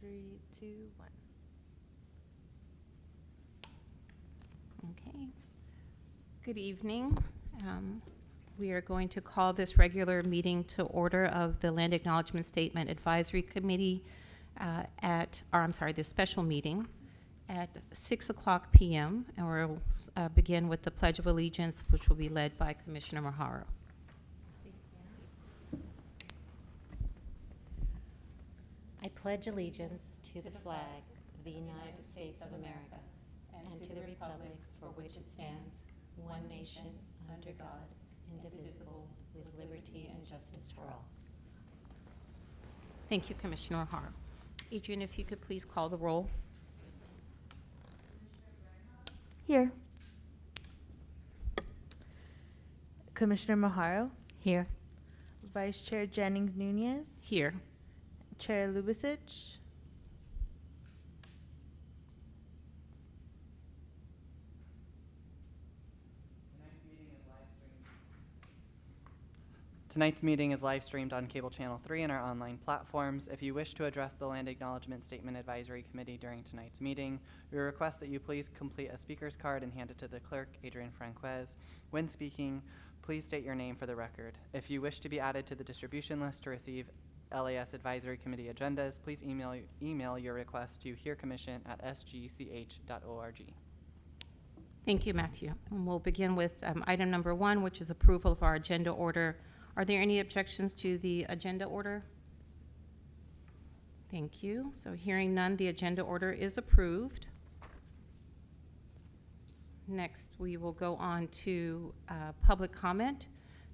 3, 2, 1. Okay. Good evening. We are going to call this regular meeting to order of the Land Acknowledgement Statement Advisory Committee this special meeting at 6 o'clock p.m. And we'll begin with the Pledge of Allegiance, which will be led by Commissioner Maharo. I pledge allegiance to the flag of the United States of America and to the republic for which it stands, one nation, under God, indivisible, with liberty and justice for all. Thank you, Commissioner Maharo. Adrian, if you could please call the roll. Here. Commissioner Maharo. Here. Vice Chair Jennings-Nunez. Here. Chair Lubisic. Tonight's meeting is live streamed on Cable Channel 3 and our online platforms. If you wish to address the Land Acknowledgement Statement Advisory Committee during tonight's meeting, we request that you please complete a speaker's card and hand it to the clerk, Adrian Franquez. When speaking, please state your name for the record. If you wish to be added to the distribution list to receive LAS Advisory Committee agendas, please email your request to hearcommission@sgch.org. Thank you, Matthew. And we'll begin with item number 1, which is approval of our agenda order. Are there any objections to the agenda order? Thank you. So hearing none, the agenda order is approved. Next, we will go on to public comment.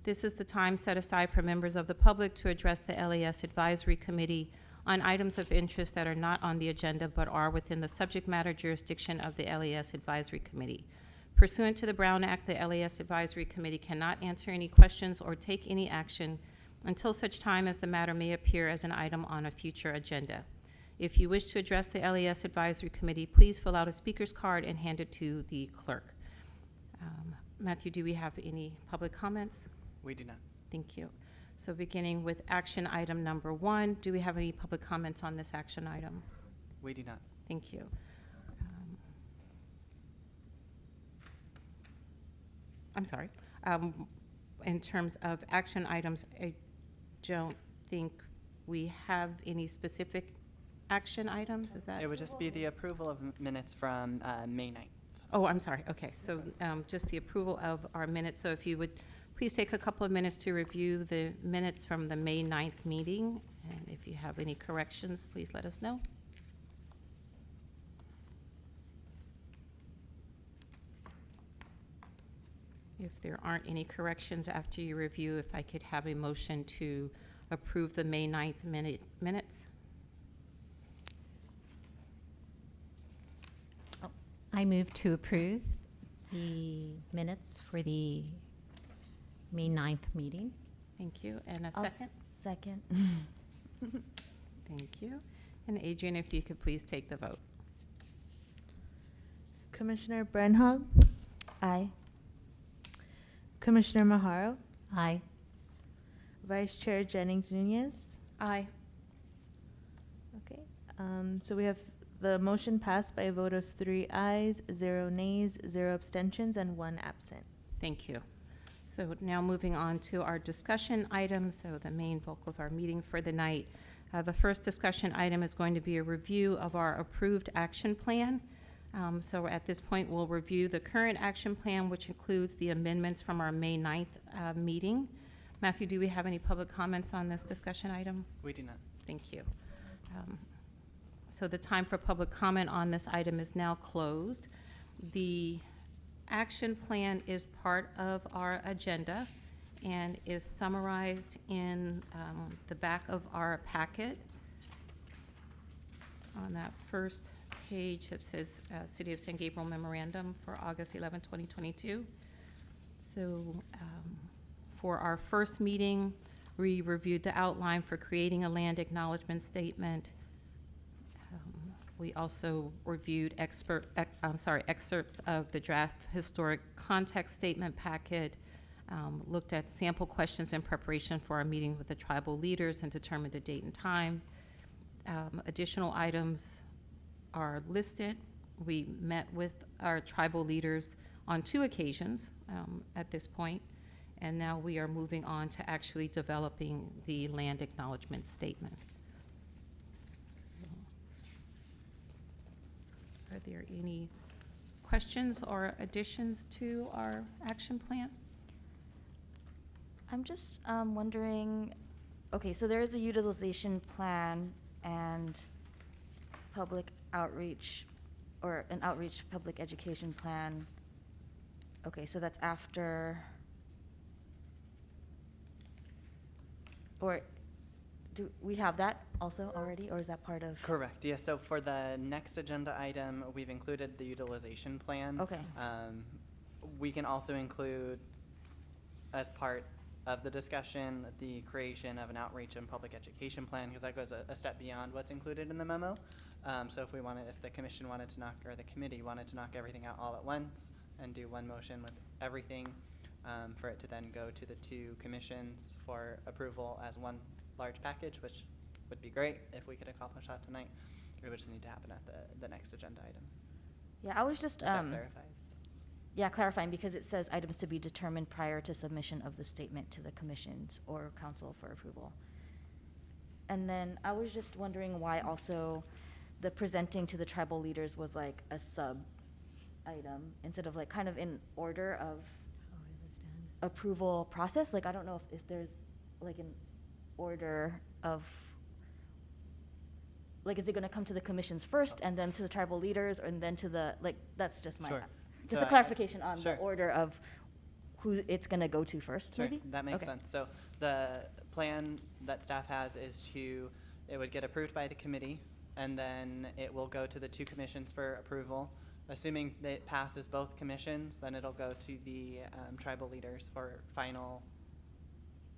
This is the time set aside for members of the public to address the LAS Advisory Committee on items of interest that are not on the agenda but are within the subject matter jurisdiction of the LAS Advisory Committee. Pursuant to the Brown Act, the LAS Advisory Committee cannot answer any questions or take any action until such time as the matter may appear as an item on a future agenda. If you wish to address the LAS Advisory Committee, please fill out a speaker's card and hand it to the clerk. Matthew, do we have any public comments? We do not. Thank you. So beginning with action item number 1, do we have any public comments on this action item? We do not. Thank you. I'm sorry. In terms of action items, I don't think we have any specific action items. Is that? It would just be the approval of minutes from May 9th. Oh, I'm sorry. Okay, so just the approval of our minutes. So if you would please take a couple of minutes to review the minutes from the May 9th meeting. And if you have any corrections, please let us know. If there aren't any corrections after you review, if I could have a motion to approve the May 9th minutes. I move to approve the minutes for the May 9th meeting. Thank you. And a second? Second. Thank you. And Adrian, if you could please take the vote. Commissioner Brenhog. Aye. Commissioner Maharo. Aye. Vice Chair Jennings-Nunez. Aye. Okay. So we have the motion passed by a vote of 3 ayes, 0 nays, 0 abstentions, and 1 absent. Thank you. So now moving on to our discussion items, so the main bulk of our meeting for the night. The first discussion item is going to be a review of our approved action plan. So at this point, we'll review the current action plan, which includes the amendments from our May 9th meeting. Matthew, do we have any public comments on this discussion item? We do not. Thank you. So the time for public comment on this item is now closed. The action plan is part of our agenda and is summarized in the back of our packet. On that first page that says City of San Gabriel Memorandum for August 11, 2022. So for our first meeting, we reviewed the outline for creating a land acknowledgement statement. We also reviewed excerpts of the draft historic context statement packet, looked at sample questions in preparation for our meeting with the tribal leaders and determined the date and time. Additional items are listed. We met with our tribal leaders on 2 occasions at this point, and now we are moving on to actually developing the land acknowledgement statement. Are there any questions or additions to our action plan? I'm just wondering, okay, so there is a utilization plan and public outreach, or an outreach public education plan. Okay, so that's after, or do we have that also already, or is that part of? Correct, yeah, so for the next agenda item, we've included the utilization plan. Okay. We can also include, as part of the discussion, the creation of an outreach and public education plan, because that goes a step beyond what's included in the memo. So if the commission wanted to knock, or the committee wanted to knock everything out all at once and do one motion with everything, for it to then go to the 2 commissions for approval as one large package, which would be great if we could accomplish that tonight. It would just need to happen at the next agenda item. Yeah, I was just, If that clarifies. yeah, clarifying, because it says items to be determined prior to submission of the statement to the commissions or council for approval. And then I was just wondering why also the presenting to the tribal leaders was like a sub item instead of like kind of in order of How it was done. approval process. Like, I don't know if there's like an order of, like, is it gonna come to the commissions first and then to the tribal leaders and then to the, like, that's just my, Sure. just So a clarification on sure. the order of who it's gonna go to first, Sure, maybe? that makes Okay. sense. So the plan that staff has is it would get approved by the committee, and then it will go to the 2 commissions for approval. Assuming that it passes both commissions, then it'll go to the tribal leaders for final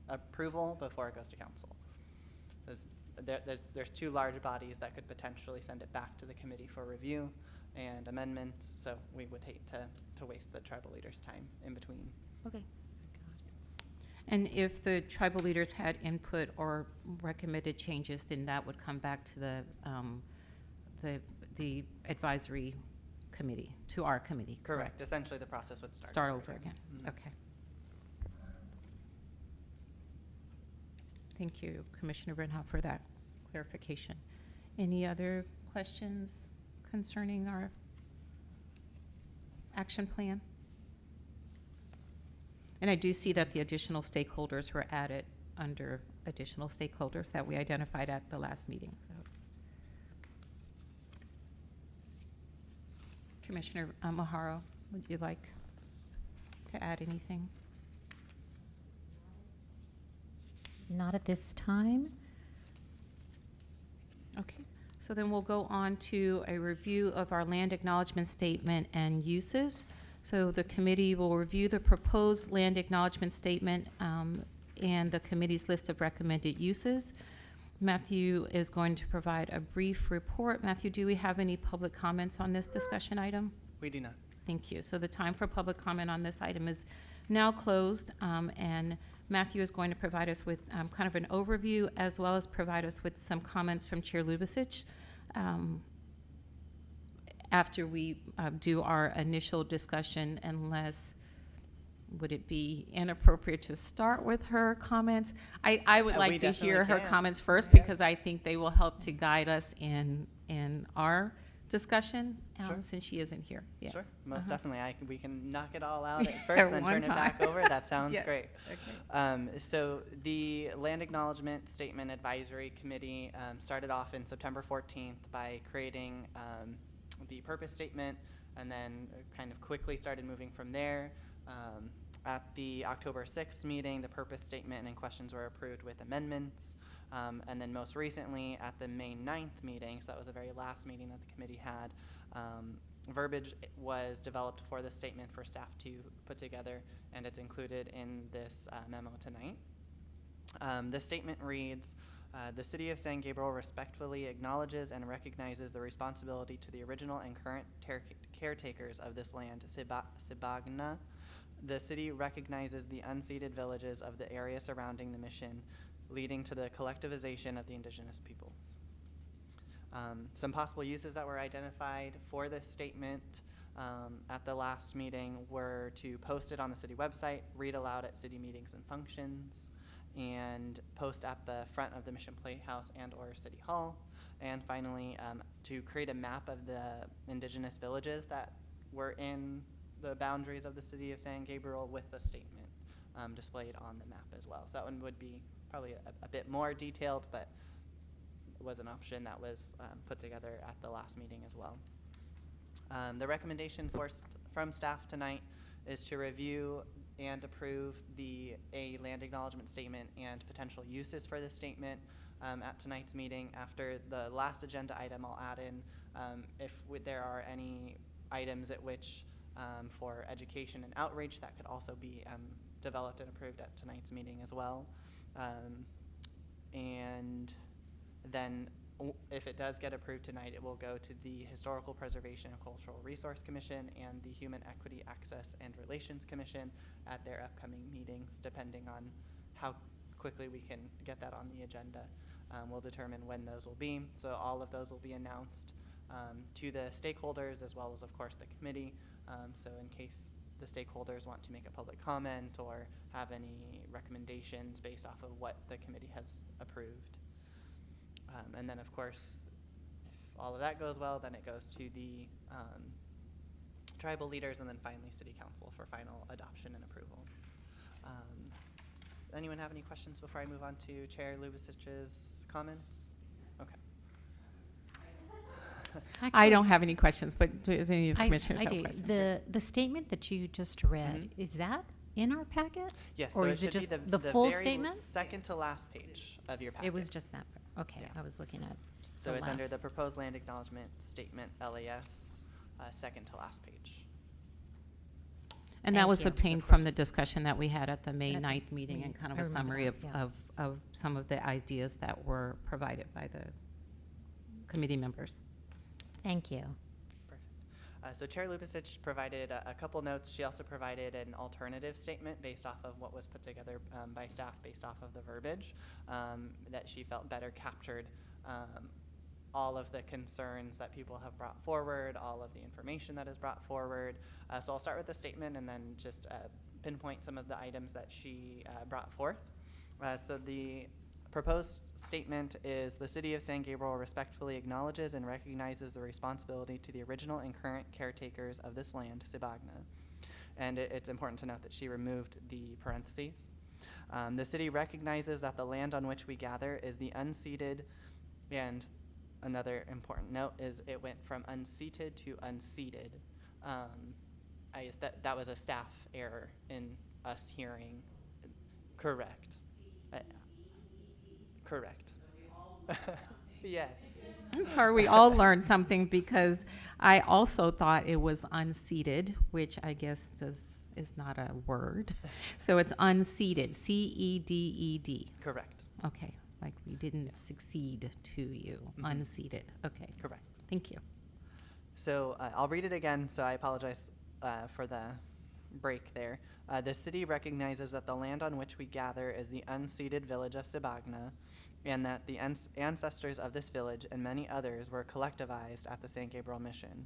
approval before it goes to council. There's 2 large bodies that could potentially send it back to the committee for review and amendments, so we would hate to waste the tribal leaders' time in between. Okay. And if the tribal leaders had input or recommended changes, then that would come back to the advisory committee, to our committee, Correct. Essentially, the process would Start over again. Mhm. Okay. Thank you, Commissioner Brenhoff, for that clarification. Any other questions concerning our action plan? And I do see that the additional stakeholders were added under additional stakeholders that we identified at the last meeting. So, Commissioner Maharo, would you like to add anything? Not at this time. Okay, so then we'll go on to a review of our land acknowledgement statement and uses. So the committee will review the proposed land acknowledgement statement and the committee's list of recommended uses. Matthew is going to provide a brief report. Matthew, do we have any public comments on this discussion item? We do not. Thank you. So the time for public comment on this item is now closed, and Matthew is going to provide us with kind of an overview, as well as provide us with some comments from Chair Lubicic after we do our initial discussion, unless, would it be inappropriate to start with her comments? I would We like to hear definitely her can. comments first, Yeah. because I think they will help to guide us in our discussion, Sure. since she isn't here. Yes. Sure, most Uh-huh. definitely. We can knock it all out at first, then One turn it back time. over. That sounds Yes. great. Okay. So the Land Acknowledgement Statement Advisory Committee started off in September 14th by creating the purpose statement, and then kind of quickly started moving from there. At the October 6th meeting, the purpose statement and questions were approved with amendments. And then most recently at the May 9th meeting, so that was the very last meeting that the committee had, verbiage was developed for the statement for staff to put together, and it's included in this memo tonight. The statement reads, the City of San Gabriel respectfully acknowledges and recognizes the responsibility to the original and current caretakers of this land, Sibagna. The city recognizes the unceded villages of the area surrounding the mission, leading to the collectivization of the indigenous peoples. Some possible uses that were identified for this statement at the last meeting were to post it on the city website, read aloud at city meetings and functions, and post at the front of the Mission Playhouse and or City Hall. And finally, to create a map of the indigenous villages that were in the boundaries of the city of San Gabriel with the statement displayed on the map as well. So that one would be probably a bit more detailed, but was an option that was put together at the last meeting as well. The recommendation from staff tonight is to review and approve the land acknowledgement statement and potential uses for this statement at tonight's meeting. After the last agenda item, I'll add in if there are any items at which for education and outreach that could also be developed and approved at tonight's meeting as well. And then if it does get approved tonight, it will go to the Historical Preservation and Cultural Resource Commission and the Human Equity Access and Relations Commission at their upcoming meetings, depending on how quickly we can get that on the agenda. We'll determine when those will be. So all of those will be announced to the stakeholders as well as, of course, the committee. So in case the stakeholders want to make a public comment or have any recommendations based off of what the committee has approved. And then, of course, if all of that goes well, then it goes to the tribal leaders and then finally City Council for final adoption and approval. Anyone have any questions before I move on to Chair Lubasic's comments? Okay. I don't have any questions, but does any of the commissioners I have do. questions? The statement that you just read, is that in our packet? Yes, Or so is it should be just the full very statement? second to last page of your packet. It was just that. Okay, Yeah. I was looking at So the it's under the last. proposed land acknowledgement statement, LAS, second to last page. And that Thank was you. obtained Of from the course. discussion that we had at the May At the 9th meeting and meeting. kind of I a remember summary that, of, yes. of some of the ideas that were provided by the committee members. Thank you. Perfect. So Chair Lubasic provided a couple notes. She also provided an alternative statement based off of what was put together by staff based off of the verbiage that she felt better captured all of the concerns that people have brought forward, all of the information that is brought forward. So I'll start with the statement and then just pinpoint some of the items that she brought forth. So the proposed statement is the City of San Gabriel respectfully acknowledges and recognizes the responsibility to the original and current caretakers of this land, Sibagna. And it's important to note that she removed the parentheses. The city recognizes that the land on which we gather is the unceded, and another important note is it went from unseated to unseated. I guess that was a staff error in us hearing. Correct. Correct. Yes. Sorry, we all learned something because I also thought it was unseated, which I guess is not a word. So it's unseated, C-E-D-E-D. Correct. Okay, like we didn't succeed to you, unseated. Okay. Correct. Thank you. So I'll read it again, so I apologize for the break there. The city recognizes that the land on which we gather is the unceded village of Sibagna, and that the ancestors of this village and many others were collectivized at the San Gabriel Mission.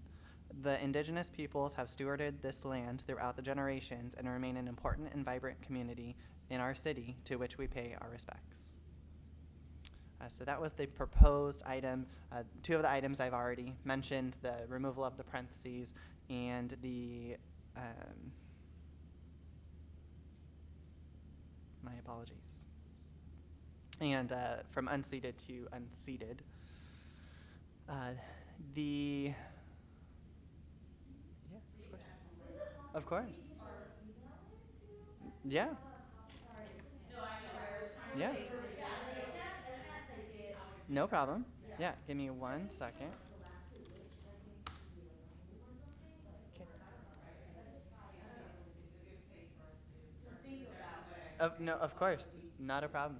The indigenous peoples have stewarded this land throughout the generations and remain an important and vibrant community in our city to which we pay our respects. So that was the proposed item. Two of the items I've already mentioned, the removal of the parentheses and the, my apologies. And from unseated to unseated. The, yes, of course. Of course. Yeah. Yeah. No problem. Yeah, give me 1 second. No, of course, not a problem.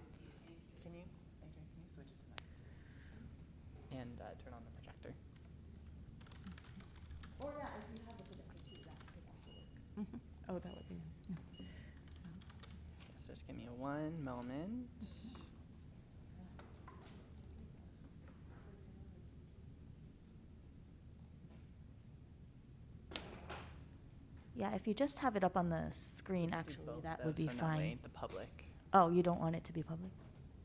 Can you, Adrian, can you switch it to that? And turn on the projector. Or yeah, if you have the projector too, that could also work. Oh, that would be nice. Yes, just give me 1 moment. Yeah, if you just have it up on the We screen, can do actually, both, that though, would be so that way fine. the public. Oh, you don't want it to be public?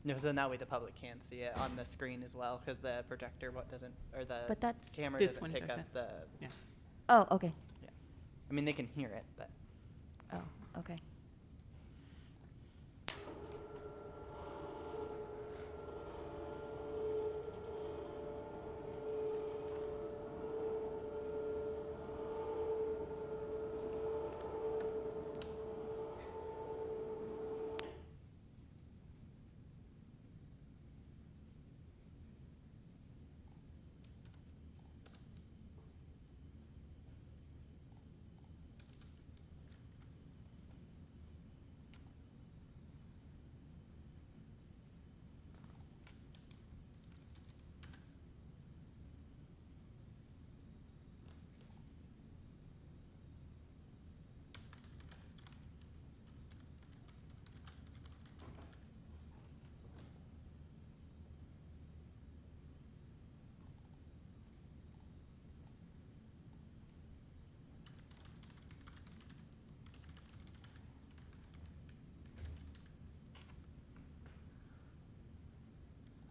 No, so that way the public can see it on the screen as well, because the projector doesn't, or the But that's- camera This doesn't one pick up doesn't. the. Yeah. Oh, okay. Yeah, I mean they can hear it, but. Oh, okay.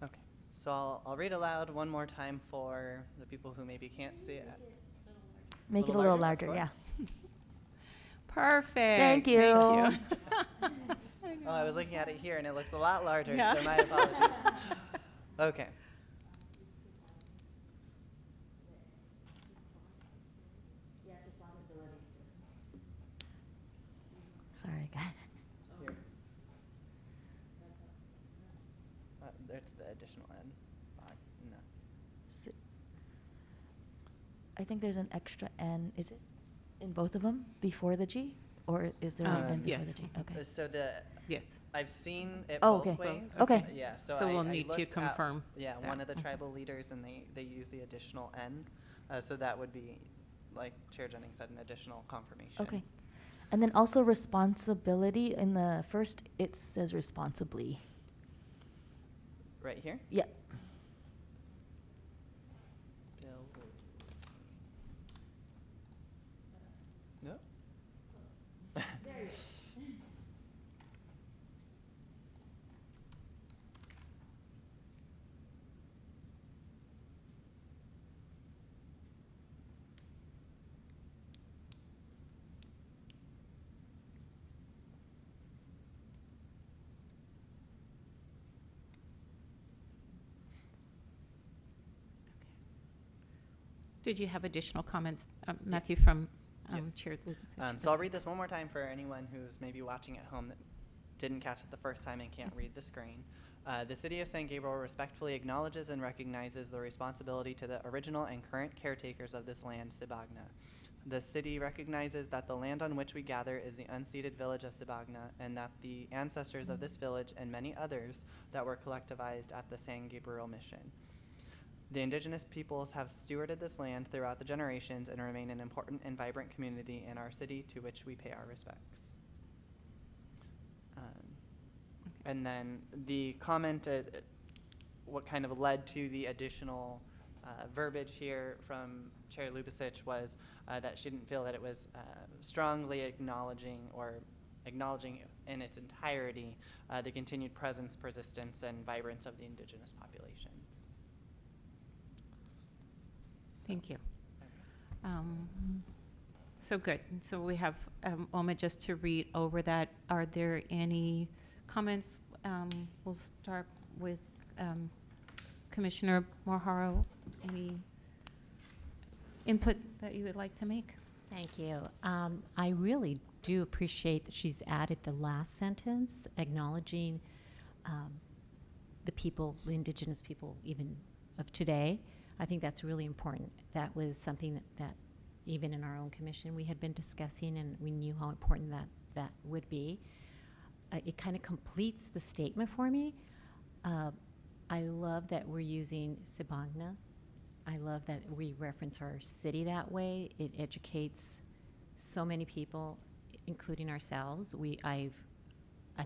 Okay, so I'll read aloud one more time for the people who maybe can't see it. Make it a little Of larger, course. yeah. Perfect. Thank you. Thank you. Oh, I was looking at it here and it looks a lot larger, Yeah. so my apologies. Okay. Sorry, guys. Here. There's the additional N. No. S- I think there's an extra N. Is it in both of them before the G? Or is there an N before yes. the G? Okay. So Yes. I've seen it Oh, both okay. ways. Okay. Yeah, so, So we'll I need to looked at, confirm yeah, that. one of the Mhm. tribal leaders, and they use the additional N. So that would be, like Chair Jennings said, an additional confirmation. Okay. And then also responsibility, in the first, it says responsibly. Right here? Yeah. Bill. No? There you go. Did you have additional comments, Matthew, Yes. from Yes. Chair Lucas? So I'll read this one more time for anyone who's maybe watching at home that didn't catch it the first time and can't read the screen. The City of San Gabriel respectfully acknowledges and recognizes the responsibility to the original and current caretakers of this land, Sibagna. The city recognizes that the land on which we gather is the unceded village of Sibagna, and that the ancestors of this village and many others that were collectivized at the San Gabriel mission. The indigenous peoples have stewarded this land throughout the generations and remain an important and vibrant community in our city to which we pay our respects. And then the comment, what kind of led to the additional verbiage here from Chair Lubicic was that she didn't feel that it was strongly acknowledging in its entirety the continued presence, persistence, and vibrance of the indigenous populations. Thank you. Okay. So good. So we have a moment just to read over that. Are there any comments? We'll start with Commissioner Morharo. Any input that you would like to make? Thank you. I really do appreciate that she's added the last sentence, acknowledging the people, the indigenous people even of today. I think that's really important. That was something that even in our own commission we had been discussing, and we knew how important that would be. It kind of completes the statement for me. I love that we're using Sibagna. I love that we reference our city that way. It educates so many people, including ourselves. I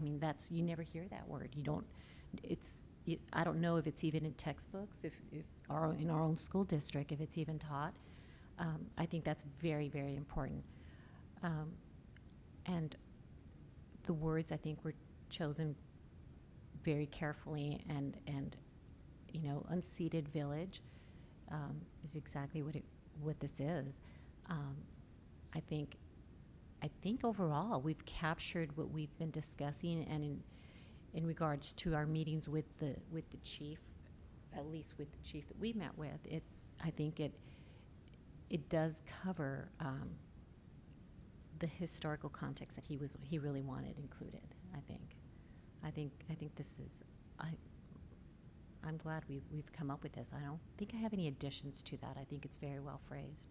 mean, you never hear that word. You don't, I don't know if it's even in textbooks, if in our own school district, if it's even taught. I think that's very, very important. Um, and the words, I think, were chosen very carefully, and unceded village is exactly what this is. Um, I think overall we've captured what we've been discussing, and in regards to our meetings with the chief, at least with the chief that we met with, I think it does cover the historical context that he really wanted included. I think this is I'm glad we've come up with this. I don't think I have any additions to that. I think it's very well phrased.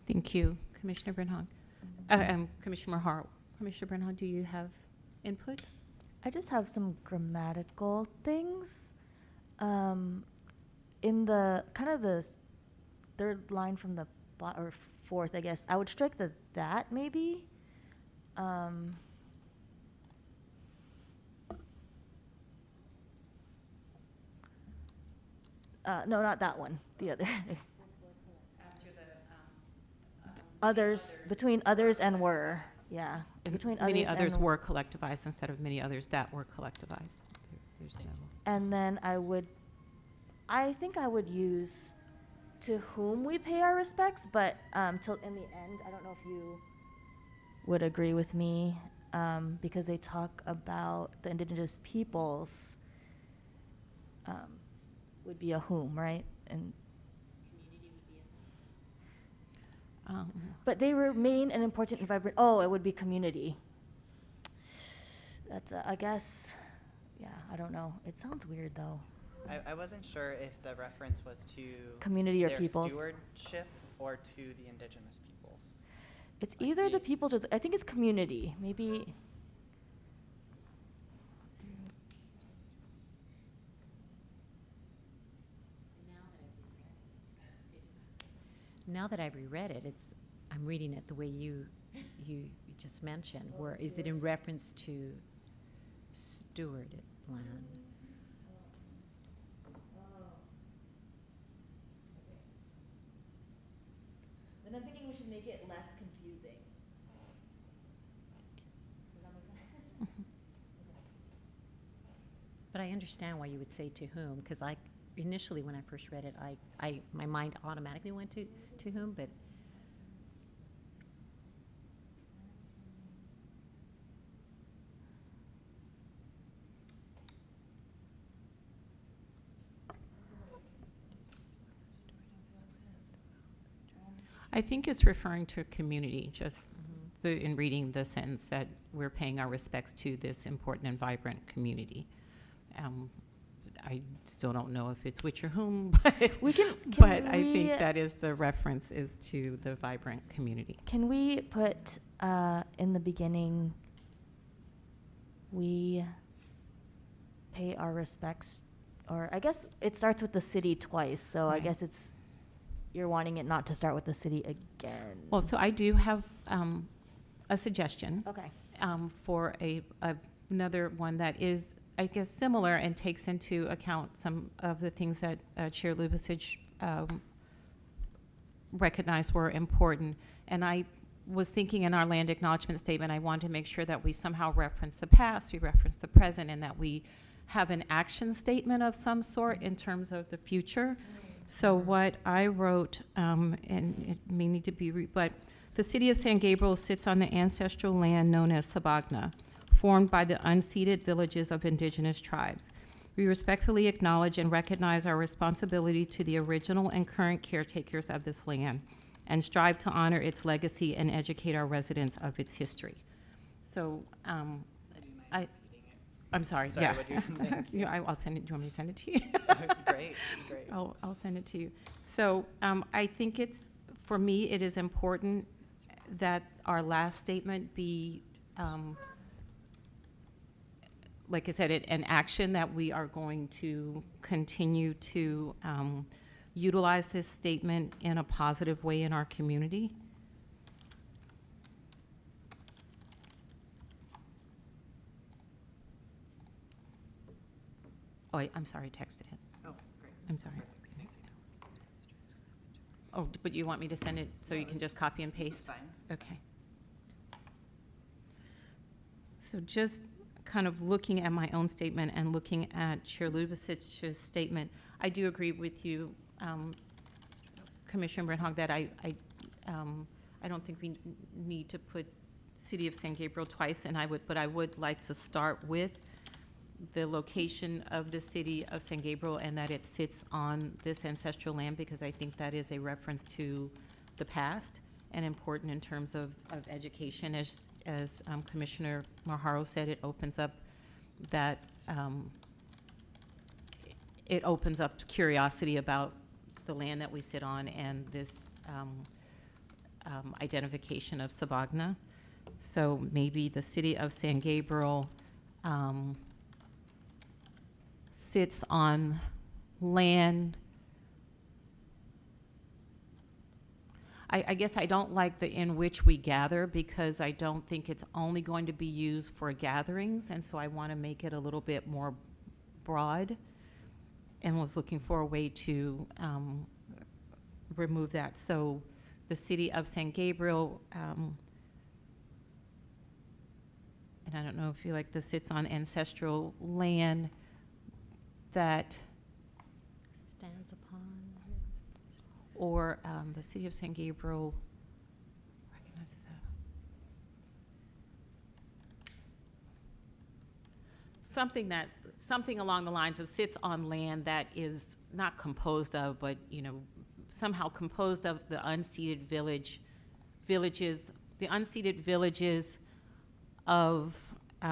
Thank you, Commissioner Bernhard. Commissioner Hart. Commissioner Bernhard, do you have input? I just have some grammatical things. In the kind of the third line from the or fourth, I guess, I would strike the that maybe. No, not that one. The other. After the Others, between others and were. Yeah. Between many others others and were collectivized instead of many others that were collectivized. There's no. And then I think I would use to whom we pay our respects, but till in the end, I don't know if you would agree with me, because they talk about the indigenous peoples, would be a whom, right? And but they remain an important and vibrant. Oh, it would be community. That's I guess. Yeah, I don't know. It sounds weird though. I wasn't sure if the reference was to Community or their peoples. stewardship or to the indigenous peoples. It's Like either the peoples or I think it's community. Maybe. Now that I've reread it, I'm reading it the way you just mentioned. Where is it in reference to stewarded land? Then I'm thinking we should make it less confusing. Does that make sense? But I understand why you would say to whom, because initially when I first read it, my mind automatically went to whom, but I think it's referring to a community, just in reading the sentence that we're paying our respects to this important and vibrant community. I still don't know if it's which or whom, but I think that is the reference is to the vibrant community. Can we put in the beginning, we pay our respects, or I guess it starts with the city twice, so Right. I guess you're wanting it not to start with the city again. Well, so I do have a suggestion. Okay. For another one that is, I guess, similar and takes into account some of the things that Chair Lubasich recognized were important. And I was thinking in our land acknowledgement statement, I wanted to make sure that we somehow reference the past, we reference the present, and that we have an action statement of some sort in terms of the future. So what I wrote, and it may need to be, but the city of San Gabriel sits on the ancestral land known as Sabagna, formed by the unceded villages of indigenous tribes. We respectfully acknowledge and recognize our responsibility to the original and current caretakers of this land, and strive to honor its legacy and educate our residents of its history. So, I'm sorry. Sorry, Yeah. what do you think? I'll send it. Do you want me to send it to you? Great. I'll send it to you. So I think for me, it is important that our last statement be, like I said, an action that we are going to continue to utilize this statement in a positive way in our community. Oh, I'm sorry, I texted it. Oh, great. I'm sorry. Oh, but you want me to send it so No, you can this- just copy and This is paste? fine. Okay. So just kind of looking at my own statement and looking at Chair Lubasic's statement, I do agree with you, Commissioner Brenhog, that I don't think we need to put City of San Gabriel twice, but I would like to start with the location of the City of San Gabriel and that it sits on this ancestral land, because I think that is a reference to the past and important in terms of education. As Commissioner Maharo said, it opens up that, it opens up curiosity about the land that we sit on and this identification of Sabagna. So maybe the City of San Gabriel sits on land. I guess I don't like the in which we gather, because I don't think it's only going to be used for gatherings, and so I want to make it a little bit more broad, and was looking for a way to remove that. So the City of San Gabriel, and I don't know if you like this, sits on ancestral land that, Stands upon. or the City of San Gabriel recognizes that. Something along the lines of sits on land that is not composed of, but, you know, somehow composed of the unceded villages, the unceded villages of, okay,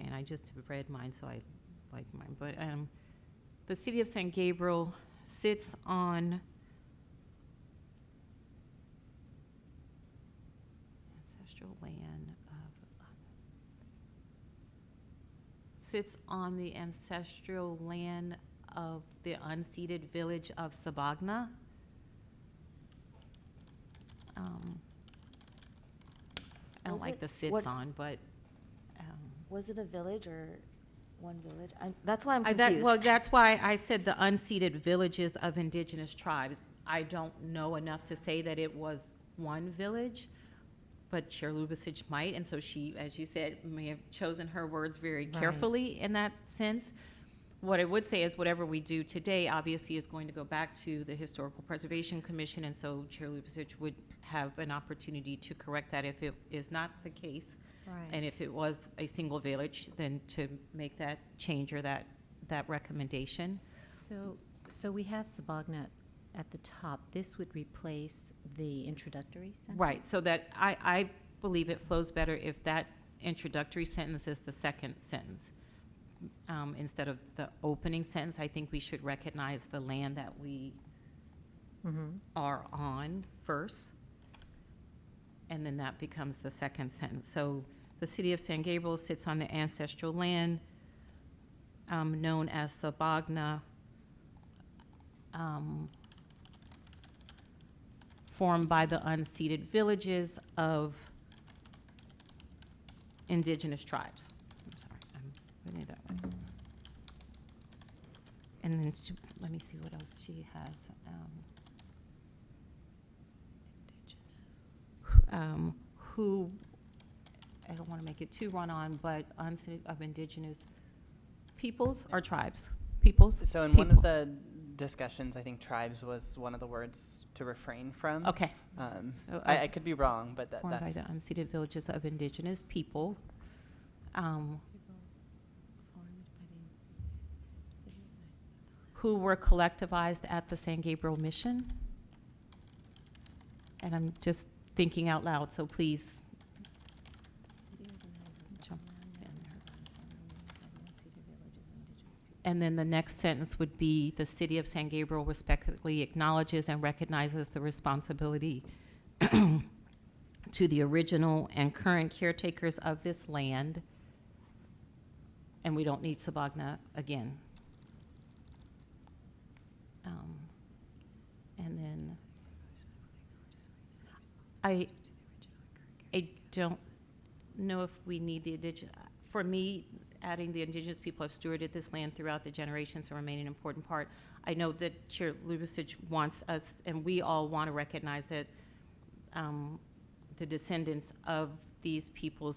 and I just read mine, so I like mine, but the City of San Gabriel sits on ancestral land sits on the ancestral land of the unceded village of Sabagna. I don't Was like it- the sits what- on, but Was it a village or one village? That's why I'm well, confused. that's why I said the unceded villages of indigenous tribes. I don't know enough to say that it was one village, but Chair Lubasic might, and so she, as you said, may have chosen her words very Right. carefully in that sense. What I would say is whatever we do today obviously is going to go back to the Historical Preservation Commission, and so Chair Lubasic would have an opportunity to correct that if it is not the case. Right. And if it was a single village, then to make that change or that recommendation. So we have Sabagna at the top. This would replace the introductory sentence? Right, so that I believe it flows better if that introductory sentence is the second sentence. Instead of the opening sentence, I think we should recognize the land that we Mm-hmm. are on first, and then that becomes the second sentence. So the City of San Gabriel sits on the ancestral land known as Sabagna, formed by the unceded villages of indigenous tribes. I'm sorry, I'm putting it that way. And then, let me see what else she has. Who, I don't want to make it too run-on, but unceded of indigenous peoples or tribes? Peoples? So in one of People. the discussions, I think tribes was one of the words to refrain from. Okay. So, I could be wrong, but Formed by that's... the unceded villages of indigenous peoples. Who were collectivized at the San Gabriel Mission. And I'm just thinking out loud, so please jump in there. And then the next sentence would be, the City of San Gabriel respectfully acknowledges and recognizes the responsibility to the original and current caretakers of this land. And we don't need Sabagna again. And then I don't know if we need the for me, adding the indigenous people have stewarded this land throughout the generations and remain an important part. I know that Chair Lubicic wants us, and we all want to recognize that the descendants of these people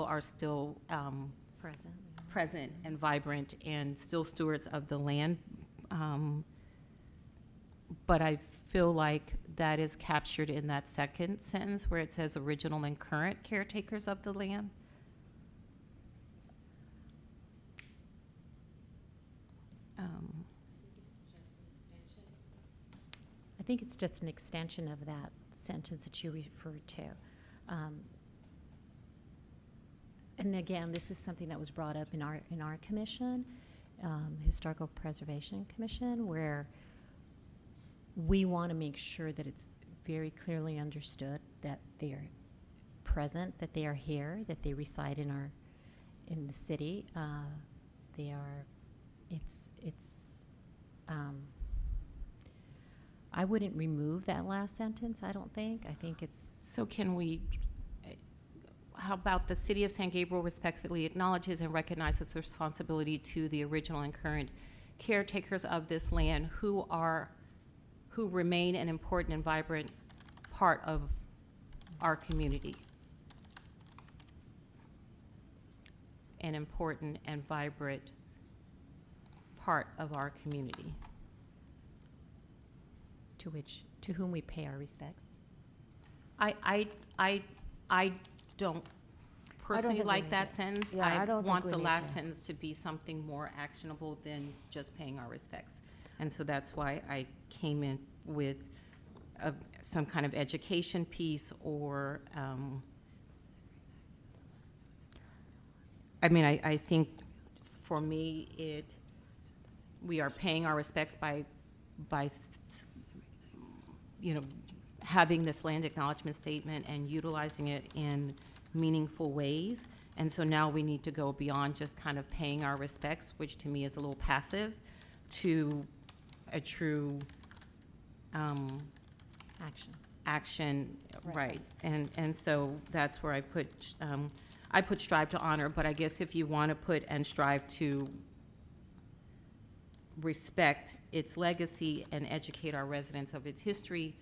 are still present and vibrant and still stewards of the land. But I feel like that is captured in that second sentence where it says original and current caretakers of the land. I think it's just an extension of that sentence that you referred to. And again, this is something that was brought up in our commission, Historical Preservation Commission, where we want to make sure that it's very clearly understood that they are present, that they are here, that they reside in the city. I wouldn't remove that last sentence, I don't think. I think it's... So can we, how about the City of San Gabriel respectfully acknowledges and recognizes the responsibility to the original and current caretakers of this land who remain an important and vibrant part of our community. An important and vibrant part of our community. To whom we pay our respects. I don't personally think we like need that it. sentence. Yeah, I don't think want we the need last to. sentence to be something more actionable than just paying our respects. And so that's why I came in with some kind of education piece or, I think for me, we are paying our respects by having this land acknowledgement statement and utilizing it in meaningful ways. And so now we need to go beyond just kind of paying our respects, which to me is a little passive, to a true action, right? And so that's where I put strive to honor, but I guess if you want to put and strive to respect its legacy and educate our residents of its history,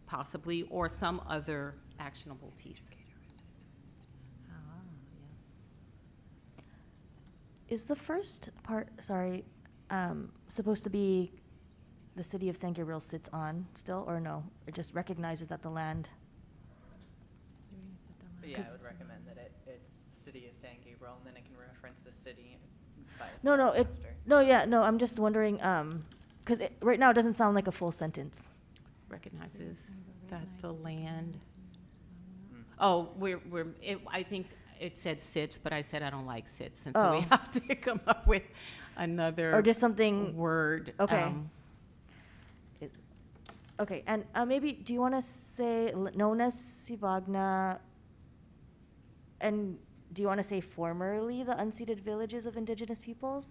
possibly, or some other actionable piece. Is the first part, sorry, supposed to be the City of San Gabriel sits on still, or no? It just recognizes that the land... Yeah, I would recommend that it's the City of San Gabriel, and then it can reference the city by itself after. I'm just wondering, because right now it doesn't sound like a full sentence. Recognizes that the land. Oh, I think it said sits, but I said I don't like sits, and so we have to come up with another or just something word. Okay. Okay, and maybe do you want to say known as Sibagna, and do you want to say formerly the unceded villages of indigenous peoples?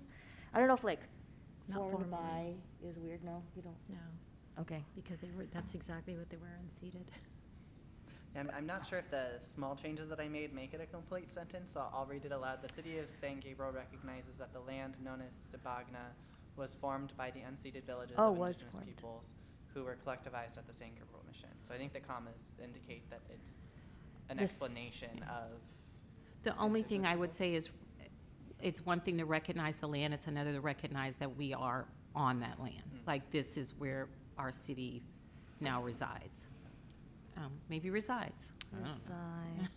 I don't know if like Not formed formally. by is weird. No, you don't. No, Okay. because that's exactly what they were, unceded. Yeah, I'm not sure if the small changes that I made make it a complete sentence, so I'll read it aloud. The City of San Gabriel recognizes that the land known as Sibagna was formed by the unceded villages of indigenous peoples who were collectivized at the San Gabriel Mission. So I think the commas indicate that it's an explanation of... The only thing I would say is it's one thing to recognize the land, it's another to recognize that we are on that land. Like this is where our city now resides. Maybe resides. Resides.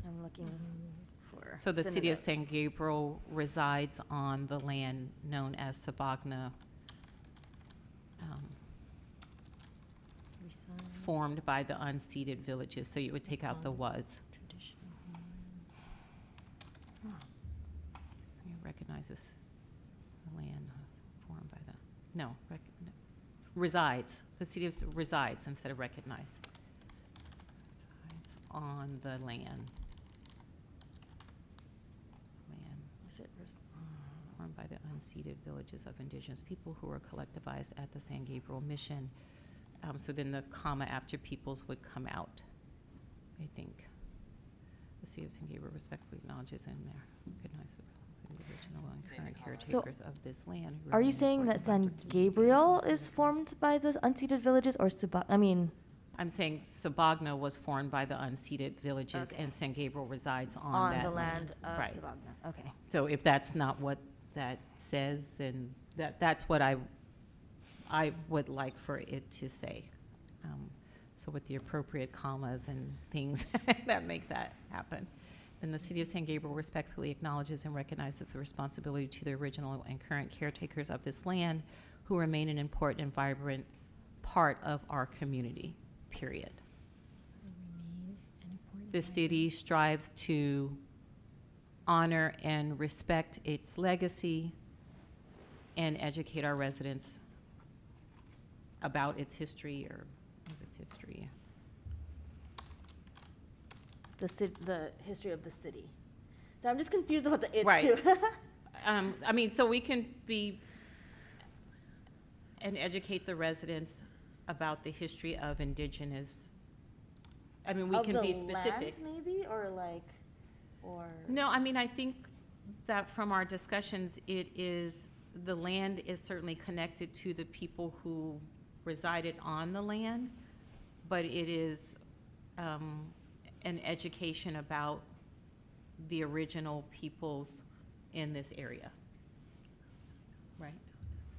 I'm looking for... So the City of San Gabriel resides on the land known as Sibagna, formed by the unceded villages. So you would take out the was. So it recognizes the land formed by the, no, resides. The city resides instead of recognize. Resides on the land. Formed by the unceded villages of indigenous people who were collectivized at the San Gabriel Mission. So then the comma after peoples would come out, I think. The city of San Gabriel respectfully acknowledges and recognizes the original and current So, caretakers of this land. who Are you remain saying that important San vibrant communities Gabriel and is vibrant- formed by the unceded villages, or I mean, I'm saying Sabagna was formed by the unceded villages, Okay. and San Gabriel resides on on that the land of Right. Sabagna? Okay. So if that's not what that says, then that's what I would like for it to say. So with the appropriate commas and things that make that happen. Then the city of San Gabriel respectfully acknowledges and recognizes the responsibility to the original and current caretakers of this land who remain an important and vibrant part of our community, period. Remain an important The city strives to honor and respect its legacy and educate our residents about its history or of its history. The history of the city. So I'm just confused about the it's Right. too. I mean, so we can be and educate the residents about the history of indigenous. I mean, we Of can the be specific. land, maybe, or like, or No, I mean, I think that from our discussions, the land is certainly connected to the people who resided on the land, but it is an education about the original peoples in this area. Right? It's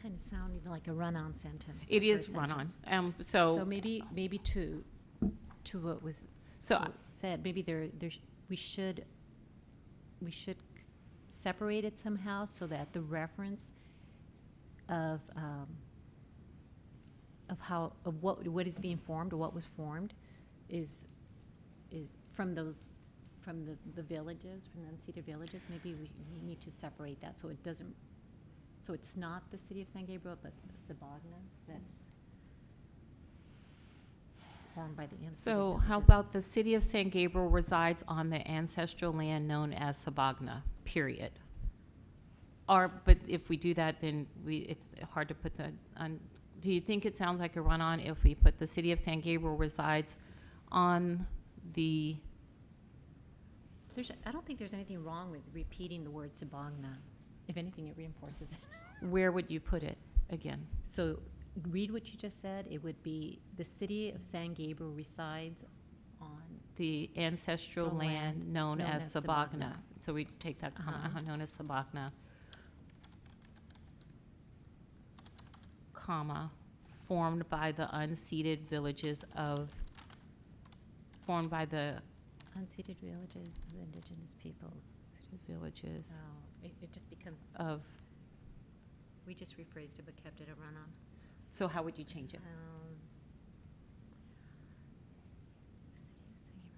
kind of sounding like a run-on sentence. It the is first run-on. sentence. So So maybe to what was So what was said, maybe we should separate it somehow so that the reference of what is being formed or what was formed is from the villages, from the unceded villages. Maybe we need to separate that so it doesn't. So it's not the city of San Gabriel, but Sabagna that's formed by the unceded So how villages. about the city of San Gabriel resides on the ancestral land known as Sabagna, period. But if we do that, then it's hard to put do you think it sounds like a run-on if we put the city of San Gabriel resides on the, I don't think there's anything wrong with repeating the word Sabagna. If anything, it reinforces it. where would you put it again? So read what you just said. It would be the city of San Gabriel resides on The ancestral The land land known known as as Sabagna. Sabagna. So we take that comma, known as Sabagna, comma, formed by the unceded villages formed by the unceded villages of indigenous peoples. villages So it just becomes, of, we just rephrased it but kept it a run-on. so how would you change it?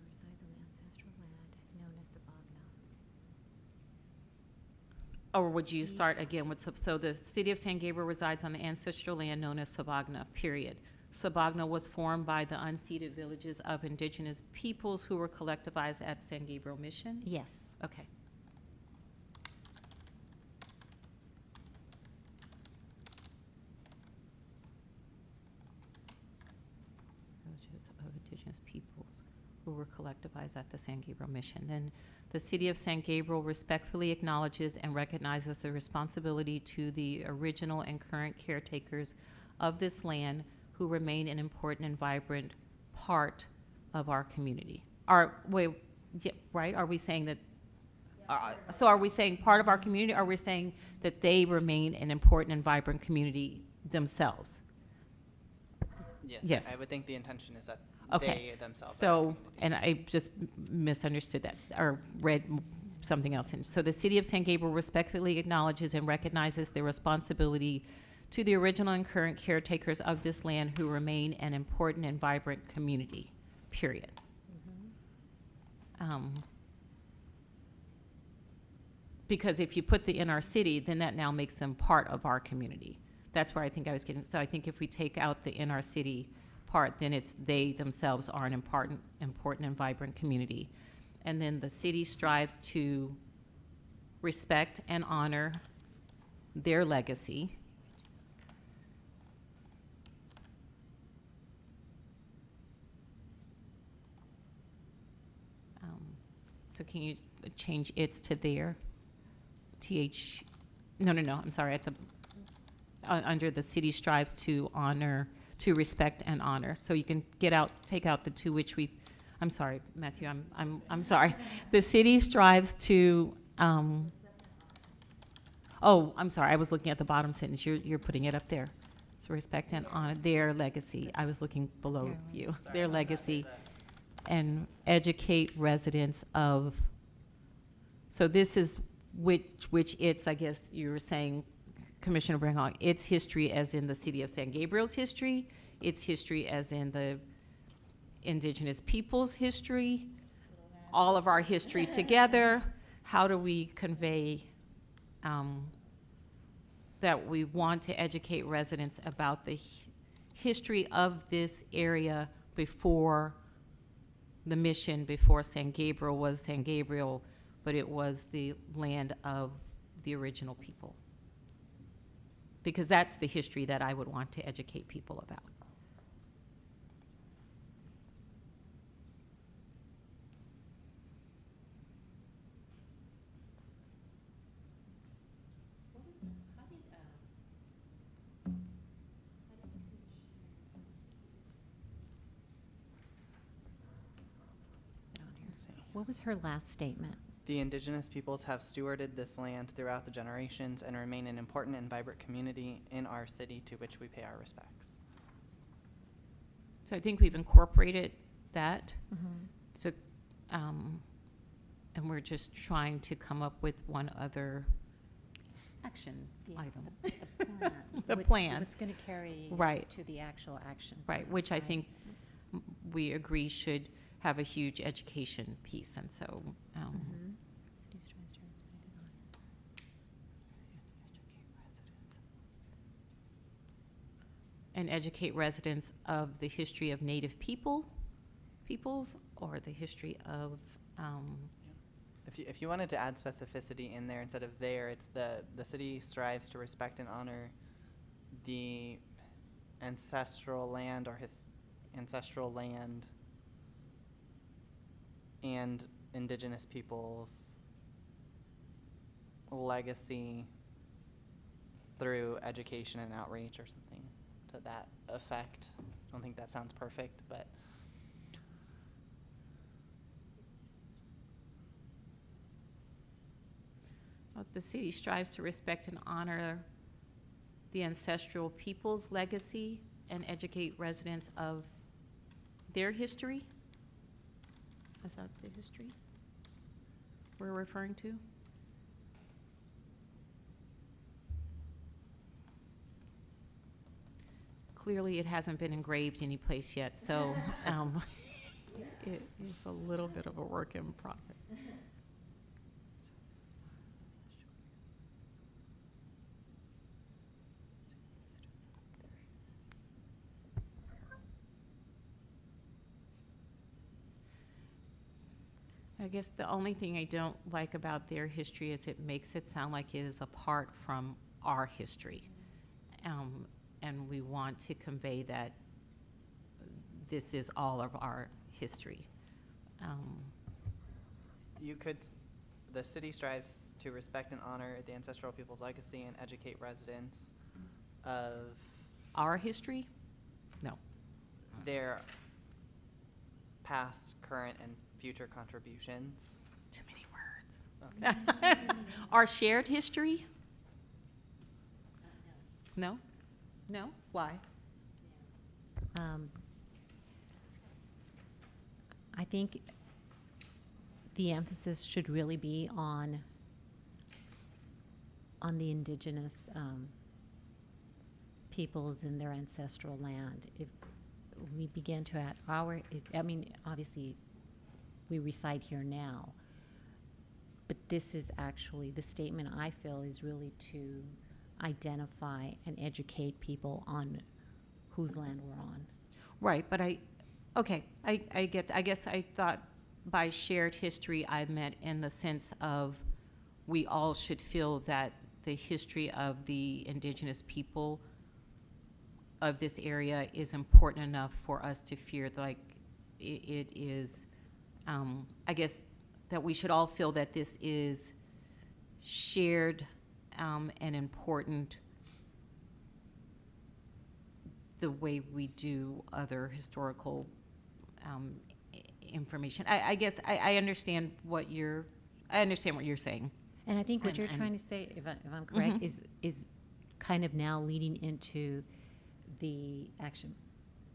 The city of San Gabriel resides on the ancestral land known as Sabagna. Or would you start again with, so the city of San Gabriel resides on the ancestral land known as Sabagna, period. Sabagna was formed by the unceded villages of indigenous peoples who were collectivized at San Gabriel Mission? Yes. Okay. Villages of indigenous peoples who were collectivized at the San Gabriel Mission. Then the city of San Gabriel respectfully acknowledges and recognizes the responsibility to the original and current caretakers of this land who remain an important and vibrant part of our community. Right? Are we saying that? So are we saying part of our community, or are we saying that they remain an important and vibrant community themselves? Yes. Yes. I would think the intention is that Okay. they themselves are a So, community. and I just misunderstood that, or read something else in. So the city of San Gabriel respectfully acknowledges and recognizes the responsibility to the original and current caretakers of this land who remain an important and vibrant community, period. Because if you put the in our city, then that now makes them part of our community. That's where I think I was getting. So I think if we take out the in our city part, then it's they themselves are an important and vibrant community. And then the city strives to respect, and honor their legacy. So can you change its to their? No, I'm sorry, at the, under the city strives to honor, to respect and honor. So you can take out the to which we, I'm sorry, Matthew, I'm sorry. The city strives to, oh, I'm sorry, I was looking at the bottom sentence. You're putting it up there. So respect and honor their legacy. I was looking below you. Sorry Their about that. legacy. And educate residents of, so this is which it's, I guess you were saying, Commissioner Bringhall, its history as in the city of San Gabriel's history, its history as in the indigenous people's history, all of our history together. How do we convey that we want to educate residents about the history of this area before the mission, before San Gabriel was San Gabriel, but it was the land of the original people? Because that's the history that I would want to educate people about. What was her last statement? The indigenous peoples have stewarded this land throughout the generations and remain an important and vibrant community in our city to which we pay our respects. So I think we've incorporated that. So, and we're just trying to come up with one other action item. The plan. The plan. What's going to carry us Right. to the actual action. Right, which I think we agree should have a huge education piece, and so, City strives to respect and honor. and educate residents of the history of Native peoples, or the history of, If you wanted to add specificity in there instead of there, it's the city strives to respect and honor the ancestral land or ancestral land and indigenous peoples' legacy through education and outreach or something to that effect. I don't think that sounds perfect, but the city strives to respect and honor the ancestral people's legacy and educate residents of their history. Is that the history we're referring to? Clearly, it hasn't been engraved anyplace yet, so it is a little bit of a work in progress. I guess the only thing I don't like about their history is it makes it sound like it is apart from our history. And we want to convey that this is all of our history. you could, the city strives to respect and honor the ancestral people's legacy and educate residents of Our history? No. their past, current, and future contributions. Too many words. Okay. Our shared history? No? No? Why? I think the emphasis should really be on the indigenous peoples in their ancestral land. If we begin to add I mean, obviously, we reside here now, but this is actually, the statement I feel is really to identify and educate people on whose land we're on. Right, but I guess I thought by shared history I meant in the sense of we all should feel that the history of the indigenous people of this area is important enough for us to fear, like it is, I guess, that we should all feel that this is shared and important the way we do other historical information. I guess I understand what you're saying. And I think what you're And- trying to say, if I'm correct, is kind of now leading into the action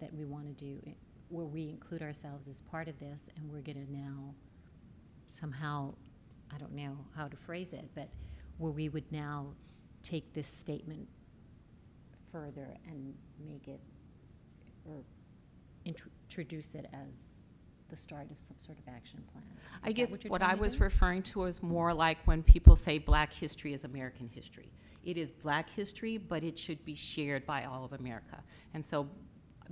that we want to do, where we include ourselves as part of this, and we're going to now somehow, I don't know how to phrase it, but where we would now take this statement further and make it, or introduce it as the start of some sort of action plan. I guess you're what trying I to was do? referring to was more like when people say Black history is American history. It is Black history, but it should be shared by all of America. And so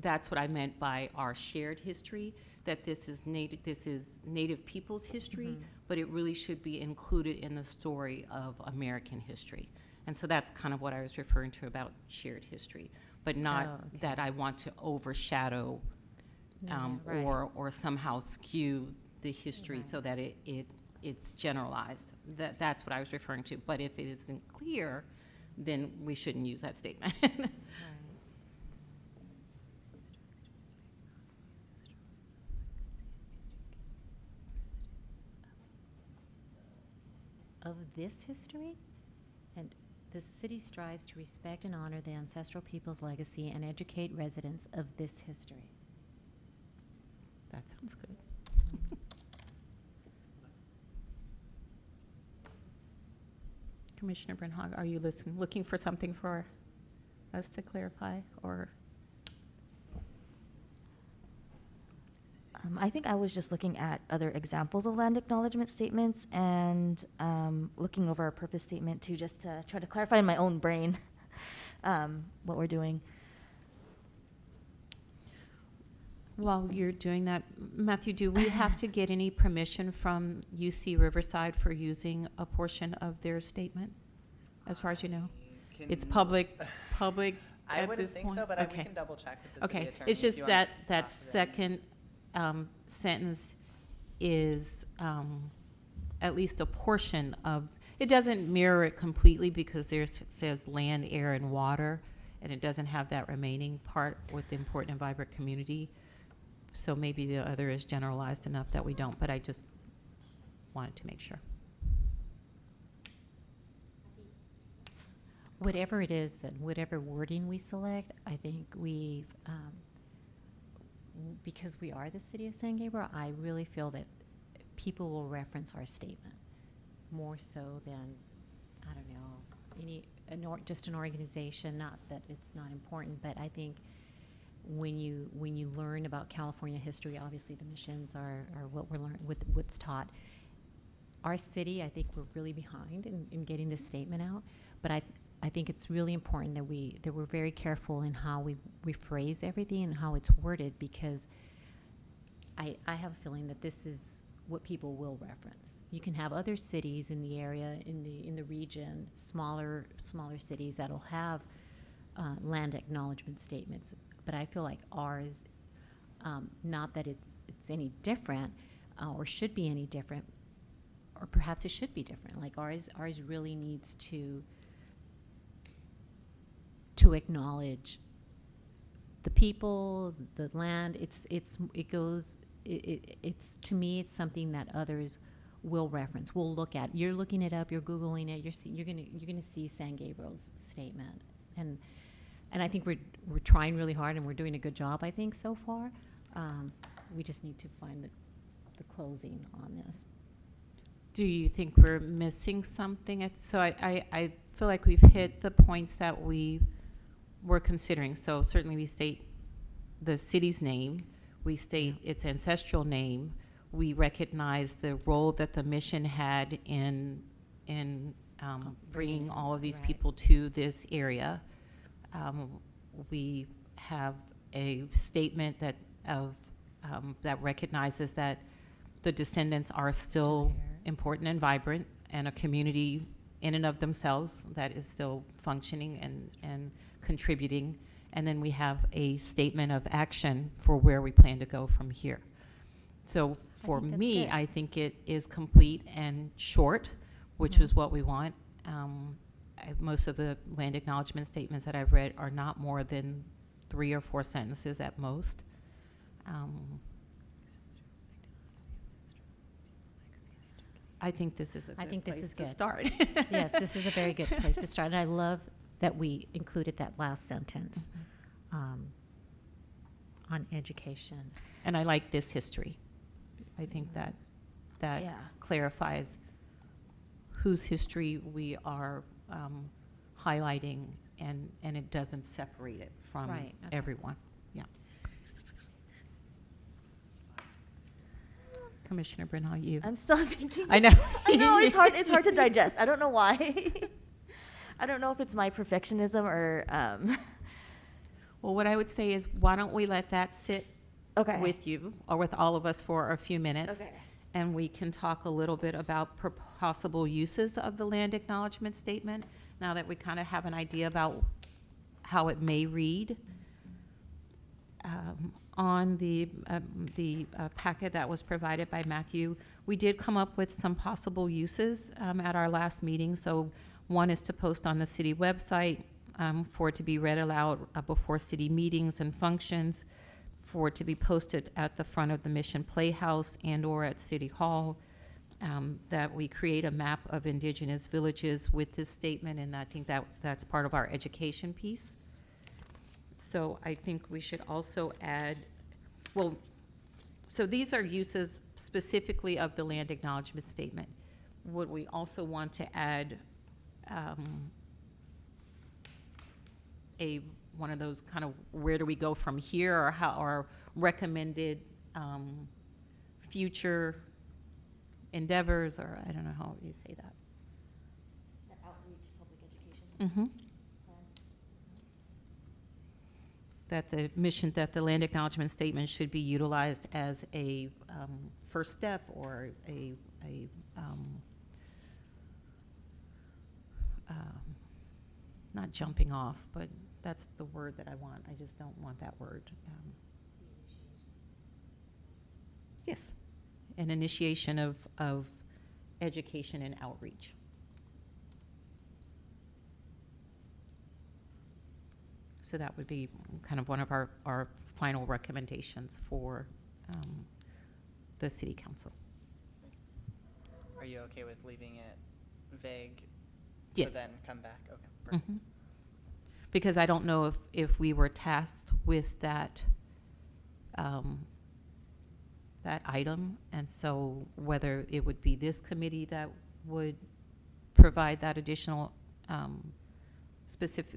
that's what I meant by our shared history, that this is Native people's history, but it really should be included in the story of American history. And so that's kind of what I was referring to about shared history, but not Oh, okay. that I want to overshadow Right. or somehow skew the history Right. so that it's generalized. That's what I was referring to. But if it isn't clear, then we shouldn't use that statement. Right. Of this history, and the city strives to respect and honor the ancestral people's legacy and educate residents of this history. That sounds good. Commissioner Brenhag, are you looking for something for us to clarify, or? I think I was just looking at other examples of land acknowledgement statements and looking over our purpose statement to just to try to clarify in my own brain what we're doing. While you're doing that, Matthew, do we have to get any permission from UC Riverside for using a portion of their statement, as far as you know? It's public I at wouldn't this think point? so, but Okay. we can double check with the Okay, city attorney. it's if just you wanna that toss it in. second sentence is at least a portion of, it doesn't mirror it completely because there says land, air, and water, and it doesn't have that remaining part with the important and vibrant community. So maybe the other is generalized enough that we don't, but I just wanted to make sure. Whatever it is, that whatever wording we select, I think we've, because we are the city of San Gabriel, I really feel that people will reference our statement more so than, I don't know, just an organization. Not that it's not important, but I think when you learn about California history, obviously the missions are what we're learning, what's taught. Our city, I think we're really behind in getting this statement out, but I think it's really important that we're very careful in how we phrase everything and how it's worded, because I have a feeling that this is what people will reference. You can have other cities in the area, in the region, smaller cities that'll have land acknowledgement statements, but I feel like ours, not that it's any different or should be any different, or perhaps it should be different. Like ours really needs to acknowledge the people, the land. It's to me, it's something that others will reference, will look at. You're looking it up, you're Googling it, you're gonna see San Gabriel's statement, and I think we're trying really hard, and we're doing a good job, I think, so far. We just need to find the closing on this. Do you think we're missing something? So I feel like we've hit the points that we were considering. So certainly we state the city's name, we state its ancestral name, we recognize the role that the mission had in bringing all of these Right. people to this area. We have a statement that recognizes that the descendants are still here. important and vibrant, and a community in and of themselves that is still functioning and contributing. And then we have a statement of action for where we plan to go from here. So for think that's me, good. I think it is complete and short, which Mhm. is what we want. Most of the land acknowledgement statements that I've read are not more than 3 or 4 sentences at most. I think this is a I good think this place is to good. start. Yes, this is a very good place to start, and I love that we included that last sentence on education. And I like this history. I think that Yeah. clarifies whose history we are highlighting, and it doesn't separate it from Right, okay. everyone. Yeah. Commissioner Bernal, you. I'm still thinking. I know. I know, it's hard, it's hard to digest. I don't know why. I don't know if it's my perfectionism or, Well, what I would say is, why don't we let that sit okay. with you or with all of us for a few minutes? Okay. And we can talk a little bit about possible uses of the land acknowledgement statement, now that we kind of have an idea about how it may read. On the packet that was provided by Matthew, we did come up with some possible uses at our last meeting. So one is to post on the city website, for it to be read aloud before city meetings and functions, for it to be posted at the front of the Mission Playhouse and or at City Hall, that we create a map of indigenous villages with this statement, and I think that's part of our education piece. So I think we should also add, well, so these are uses specifically of the land acknowledgement statement. Would we also want to add one of those kind of where do we go from here, or how, or recommended future endeavors, or I don't know how you say that. The outreach public education Mm-hmm. plan. That the mission, that the land acknowledgement statement should be utilized as a first step, or a not jumping off, but that's the word that I want. I just don't want that word. Yes, an initiation of education and outreach. So that would be kind of one of our final recommendations for the city council. Are you okay with leaving it vague? Yes. To then come back? Okay, perfect. Mm-hmm. Because I don't know if we were tasked with that that item, and so whether it would be this committee that would provide that additional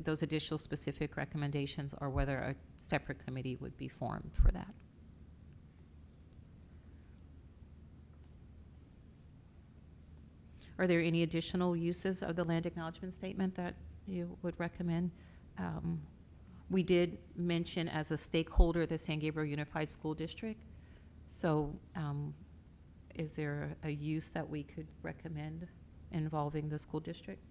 those additional specific recommendations, or whether a separate committee would be formed for that. Are there any additional uses of the land acknowledgement statement that you would recommend? We did mention as a stakeholder the San Gabriel Unified School District. So is there a use that we could recommend involving the school district?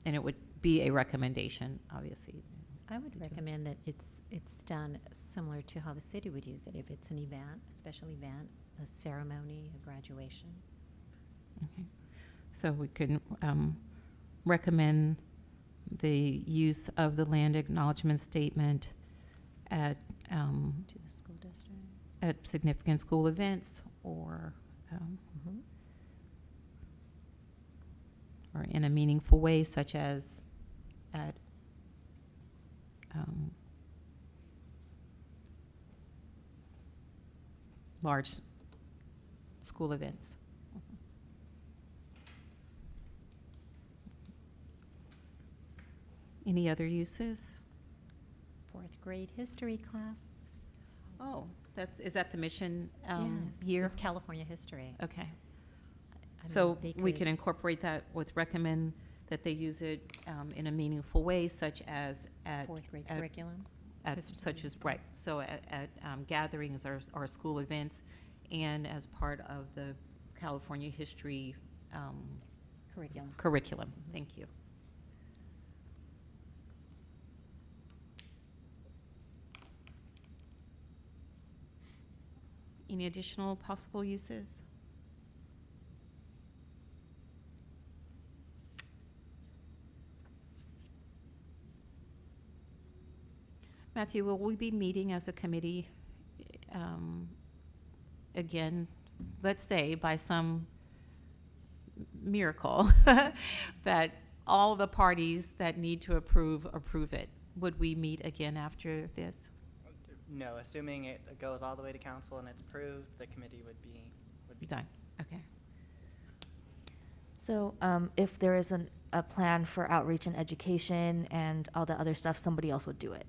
And it would be a recommendation, obviously. I would recommend that it's done similar to how the city would use it. If it's an event, a special event, a ceremony, a graduation. Okay. So we could recommend the use of the land acknowledgement statement at To the school district. at significant school events, or or in a meaningful way, such as at large school events. Any other uses? 4th grade history class. Oh, is that the mission Yes, year? it's California history. Okay. I So mean, they we can incorporate that with recommend that they use it in a meaningful way, such as at 4th grade at- curriculum. at history. such as, right, so at gatherings or school events, and as part of the California history Curriculum. curriculum. Thank you. Any additional possible uses? Matthew, will we be meeting as a committee um, again, let's say by some miracle that all the parties that need to approve it? Would we meet again after this? No, assuming it goes all the way to council and it's approved, the committee would be Done. Okay. So if there is a plan for outreach and education and all the other stuff, somebody else would do it.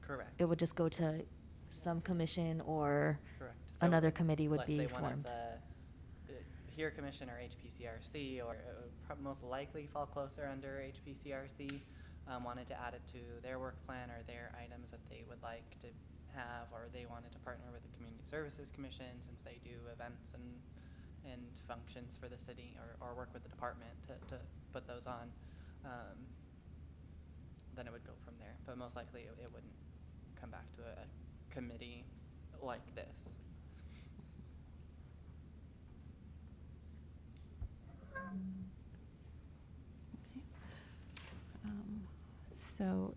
correct. It would just go to some commission or Correct. So another committee would let's be say one of formed. the HERE Commission or HPCRC, or most likely fall closer under HPCRC, wanted to add it to their work plan or their items that they would like to have, or they wanted to partner with the Community Services Commission since they do events and functions for the city, or work with the department to put those on, then it would go from there. But most likely it wouldn't come back to a committee like this. So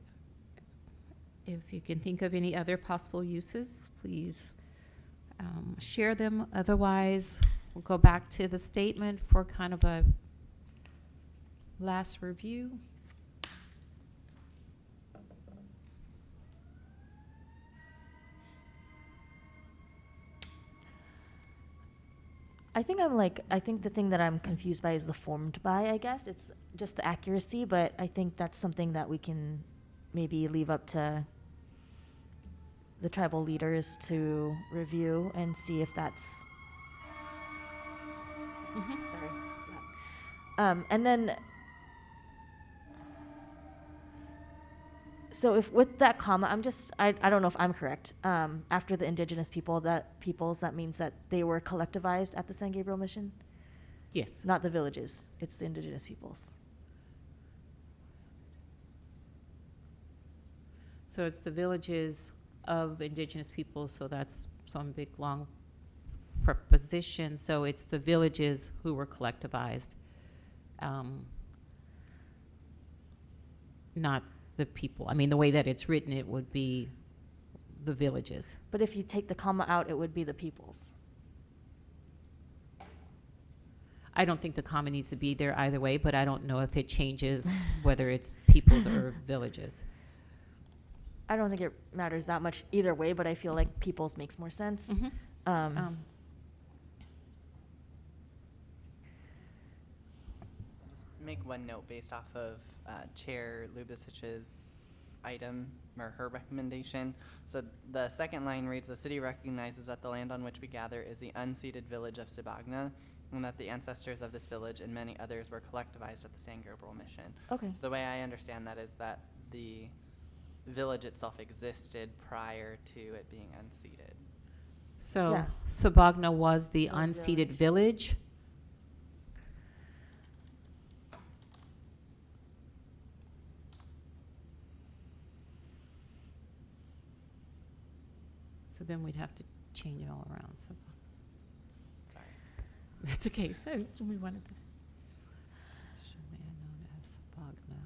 if you can think of any other possible uses, please share them. Otherwise, we'll go back to the statement for kind of a last review. I think the thing that I'm confused by is the formed by, I guess. It's just the accuracy, but I think that's something that we can maybe leave up to the tribal leaders to review and see if that's. Sorry. And then, so if with that comma, I don't know if I'm correct. After the indigenous peoples, that means that they were collectivized at the San Gabriel mission? Yes. Not the villages, it's the indigenous peoples. So it's the villages of indigenous people, so that's some big long preposition. So it's the villages who were collectivized, not the people. I mean, the way that it's written, it would be the villages. But if you take the comma out, it would be the peoples. I don't think the comma needs to be there either way, but I don't know if it changes whether it's peoples or villages. I don't think it matters that much either way, but I feel like peoples makes more sense. Mm-hmm. Just make one note based off of Chair Lubasic's item or her recommendation. So the second line reads, the city recognizes that the land on which we gather is the unceded village of Sibagna, and that the ancestors of this village and many others were collectivized at the San Gabriel mission. Okay. So the way I understand that is that the village itself existed prior to it being unceded. So Yeah. Sabagna was the The unceded village. So then we'd have to change it all around. So Sorry. that's okay. So we wanted to. Land known as Sabagna.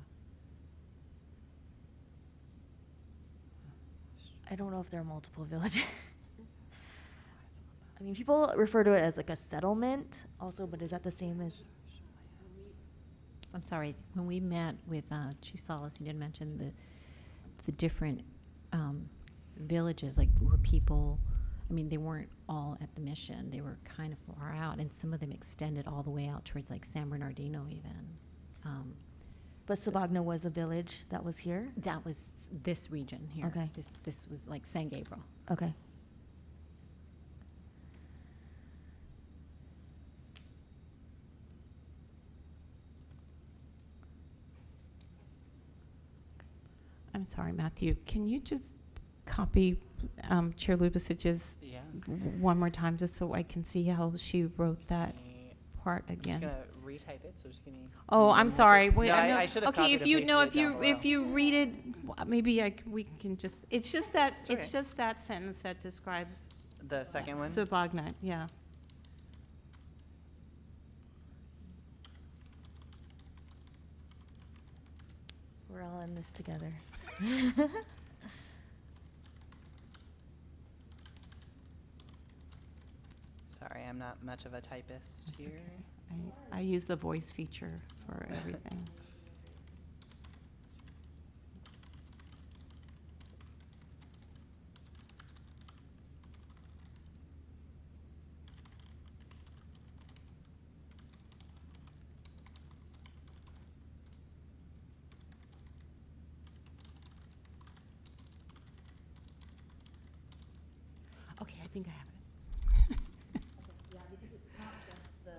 I don't know if there are multiple villages. I mean, people refer to it as like a settlement also, but is that the same as? I'm sorry, when we met with Chief Salas, he did mention the different villages, like where people, I mean, they weren't all at the mission. They were kind of far out, and some of them extended all the way out towards like San Bernardino even. But Sabagna was a village that was here? That was this region here. Okay. This was like San Gabriel. Okay. I'm sorry, Matthew. Can you just copy Chair Lubasic's Yeah. one more time just so I can see how she wrote that? Let me part I'm just again? gonna retype it, so just give me. Oh, I'm sorry. Wait, Wait, no, I know. I should have Okay, copied if and you pasted know, it down below. if you read it, maybe we can just. It's just that It's okay. sentence that describes The second one? Sabagna. Yeah. We're all in this together. Sorry, I'm not much of a typist That's here. okay. I use the voice feature for everything. Okay, I think I have it. Yeah, because it's not just the,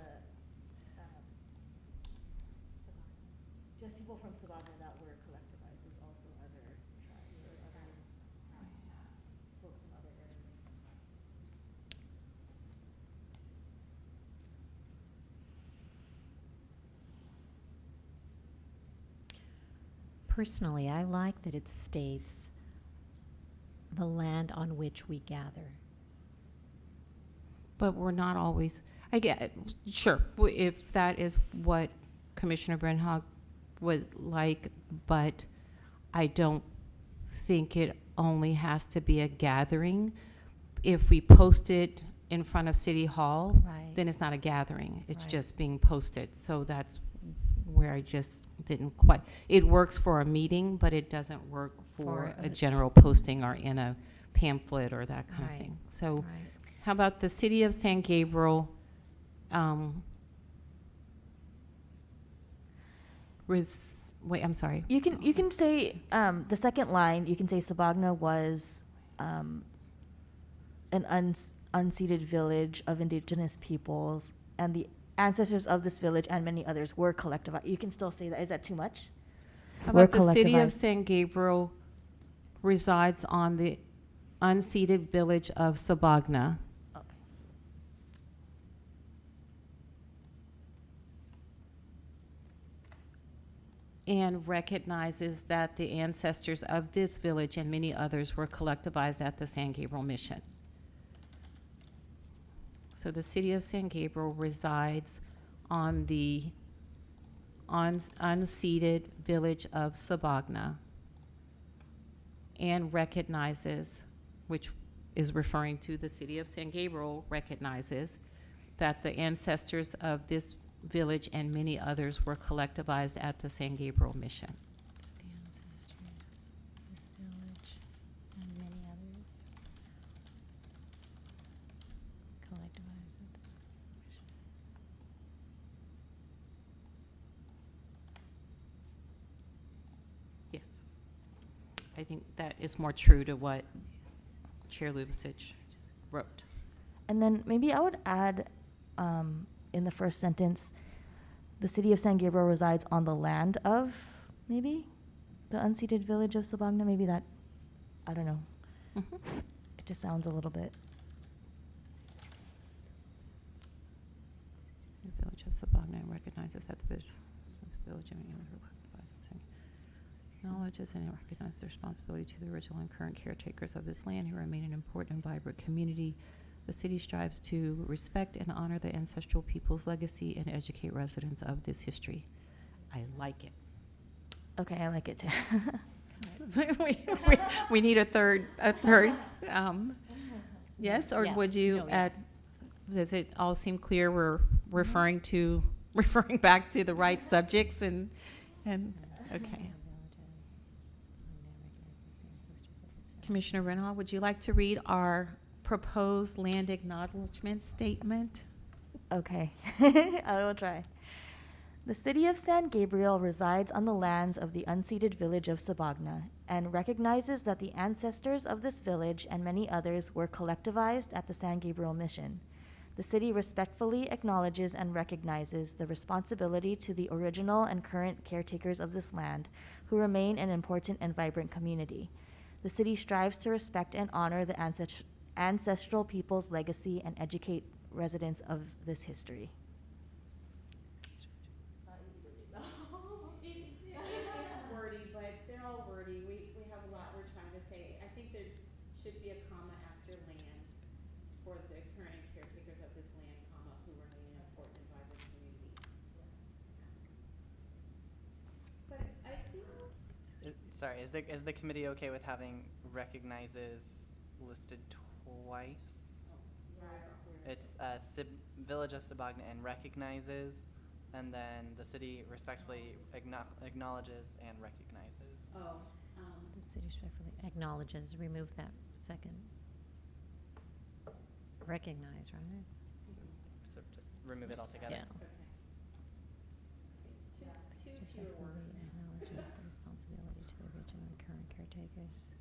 just people from Sabagna that were collectivized, there's also other tribes or other folks from other areas. Personally, I like that it states the land on which we gather. But we're not always, I get, sure, if that is what Commissioner Brenhog would like, but I don't think it only has to be a gathering. If we post it in front of City Hall, Right. then it's not a gathering. It's Right. just being posted. So that's where I just didn't quite, it works for a meeting, but it doesn't work for a general posting or in a pamphlet or that kind of Right. thing. So Right. how about the City of San Gabriel, wait, I'm sorry. You can say, the second line, you can say Sabagna was, an unceded village of indigenous peoples, and the ancestors of this village and many others were collectivized. You can still say that. Is that too much? How Were about the City of collectivized. San Gabriel resides on the unceded village of Sabagna Okay. and recognizes that the ancestors of this village and many others were collectivized at the San Gabriel Mission. So the City of San Gabriel resides on the unceded village of Sabagna and recognizes, which is referring to the City of San Gabriel, recognizes that the ancestors of this village and many others were collectivized at the San Gabriel Mission. The ancestors of this village and many others collectivized at this mission. Yes. I think that is more true to what Chair Lubasich wrote. And then maybe I would add, in the first sentence, the city of San Gabriel resides on the land of, maybe, the unceded village of Sabagna. Maybe that, I don't know. Mhm. It just sounds a little bit. The village of Sabagna recognizes that the village and many others were collectivized at the same. Acknowledges and recognizes the responsibility to the original and current caretakers of this land who remain an important and vibrant community. The city strives to respect and honor the ancestral people's legacy and educate residents of this history. I like it. Okay, I like it too. we need a third. Yes, or Yes. would you No, add? yes. Does it all seem clear? We're referring back to the right subjects and okay. Commissioner Renaud, would you like to read our proposed land acknowledgement statement? Okay, I will try. The city of San Gabriel resides on the lands of the unceded village of Sabagna and recognizes that the ancestors of this village and many others were collectivized at the San Gabriel Mission. The city respectfully acknowledges and recognizes the responsibility to the original and current caretakers of this land, who remain an important and vibrant community. The city strives to respect and honor the ancestral people's legacy and educate residents of this history. comma, after land, for the current caretakers of this land, comma, who remain an important and vibrant community. But I think, Sorry, is the committee okay with having recognizes listed twice? where is It's it? Village of Sabagna and recognizes, and then the city respectfully acknowledges and recognizes. Oh, The city respectfully acknowledges, remove that second. Recognize, right? So just remove it altogether. Yeah. okay. See, two fewer Respectfully words now. acknowledges the responsibility to the original and current caretakers.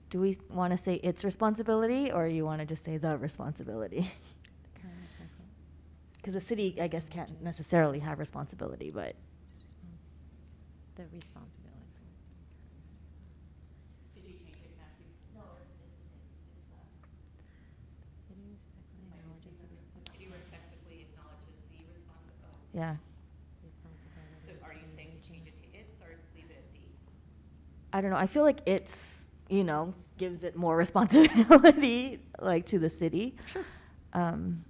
Do we want to say its responsibility, or you want to just say the responsibility? The current respectful. Because the city, I guess, can't necessarily have responsibility, but The responsibility. Did you change it, Matthew? The city respectfully acknowledges the responsibility. respectfully acknowledges the responsibility. yeah. Responsibility. So are to you the saying to change original- it to its or leave it at the? I don't know. I feel like it's, gives it more responsibility, like, to the city. Sure. Um,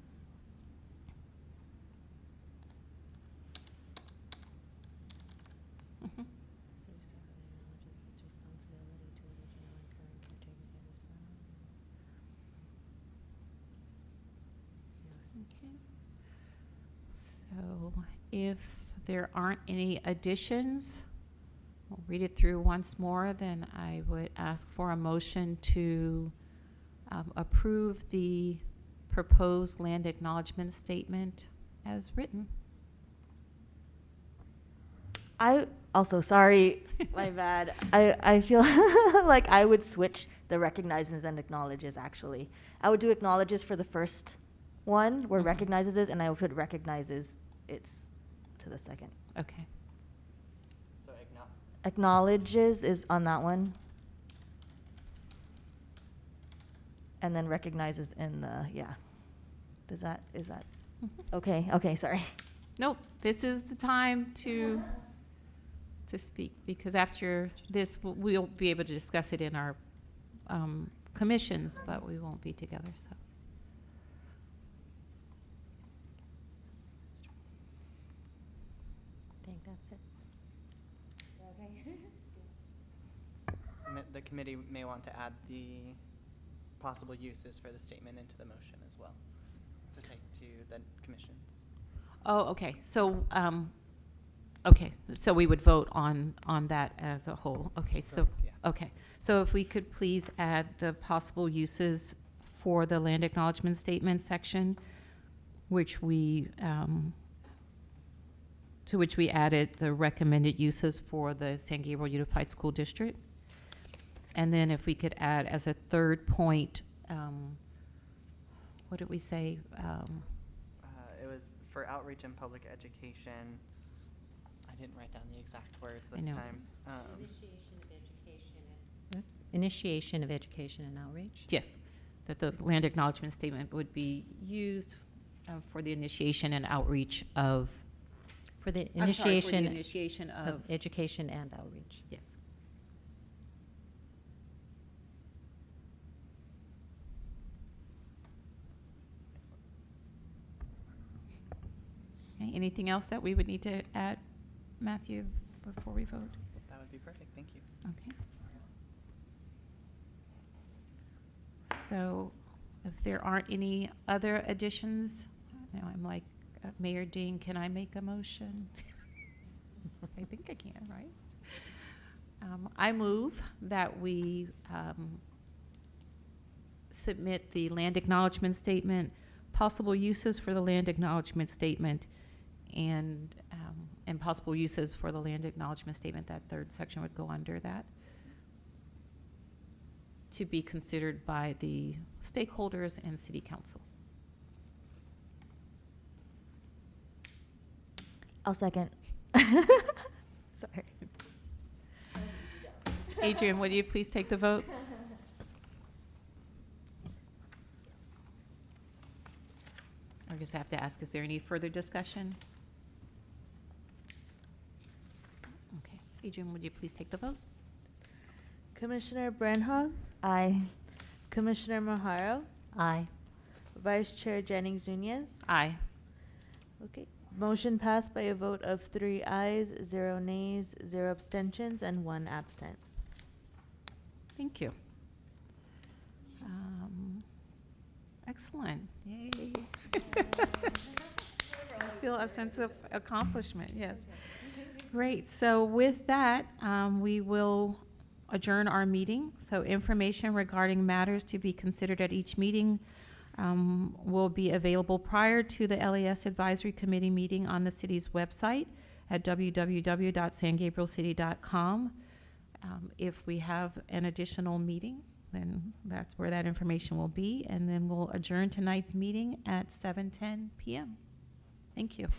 Mhm. The city respectfully acknowledges its responsibility to original and current caretakers of this land. Yes. Okay. So if there aren't any additions, we'll read it through once more, then I would ask for a motion to approve the proposed land acknowledgement statement as written. I also, sorry, my bad. I feel like I would switch the recognizes and acknowledges, actually. I would do acknowledges for the first one, where Mhm. recognizes is, and I would put recognizes it's to the second. Okay. So Acknowledges is on that one. And then recognizes in the, yeah. Is that, Mhm. okay, sorry. Nope, this is the time to speak, because after this, we'll be able to discuss it in our commissions, but we won't be together, so. I think that's it. Okay. And the committee may want to add the possible uses for the statement into the motion as well, to take to the commissions. Oh, okay, so, okay, so we would vote on that as a whole. Okay, so, Correct, yeah. okay. So if we could please add the possible uses for the land acknowledgement statement section, which we, to which we added the recommended uses for the San Gabriel Unified School District. And then if we could add as a third point, what did we say? It was for outreach and public education. I didn't write down the exact words I this know. time. Initiation of education and outreach. Yes, that the land acknowledgement statement would be used for the initiation and outreach of. For the I'm sorry, initiation. for the initiation of. Education and outreach. Yes. Okay, anything else that we would need to add, Matthew, before we vote? That would be perfect, thank you. Okay. So if there aren't any other additions, now I'm like, Mayor Dean, can I make a motion? I think I can, right? I move that we submit the land acknowledgement statement, possible uses for the land acknowledgement statement, and possible uses for the land acknowledgement statement. That third section would go under that, to be considered by the stakeholders and city council. I'll second. Sorry. Adrian, would you please take the vote? I guess I have to ask, is there any further discussion? Okay. Adrian, would you please take the vote? Commissioner Branhog, Aye. Commissioner Maharo, Aye. Vice Chair Jennings Nunez. Aye. Okay. Motion passed by a vote of 3 ayes, 0 nays, 0 abstentions, and 1 absent. Thank you. Excellent. Yay. I feel a sense of accomplishment, yes. Great. So with that, we will adjourn our meeting. So information regarding matters to be considered at each meeting will be available prior to the LAS Advisory Committee meeting on the city's website at www.sangabrielcity.com. If we have an additional meeting, then that's where that information will be. And then we'll adjourn tonight's meeting at 7:10 p.m. Thank you.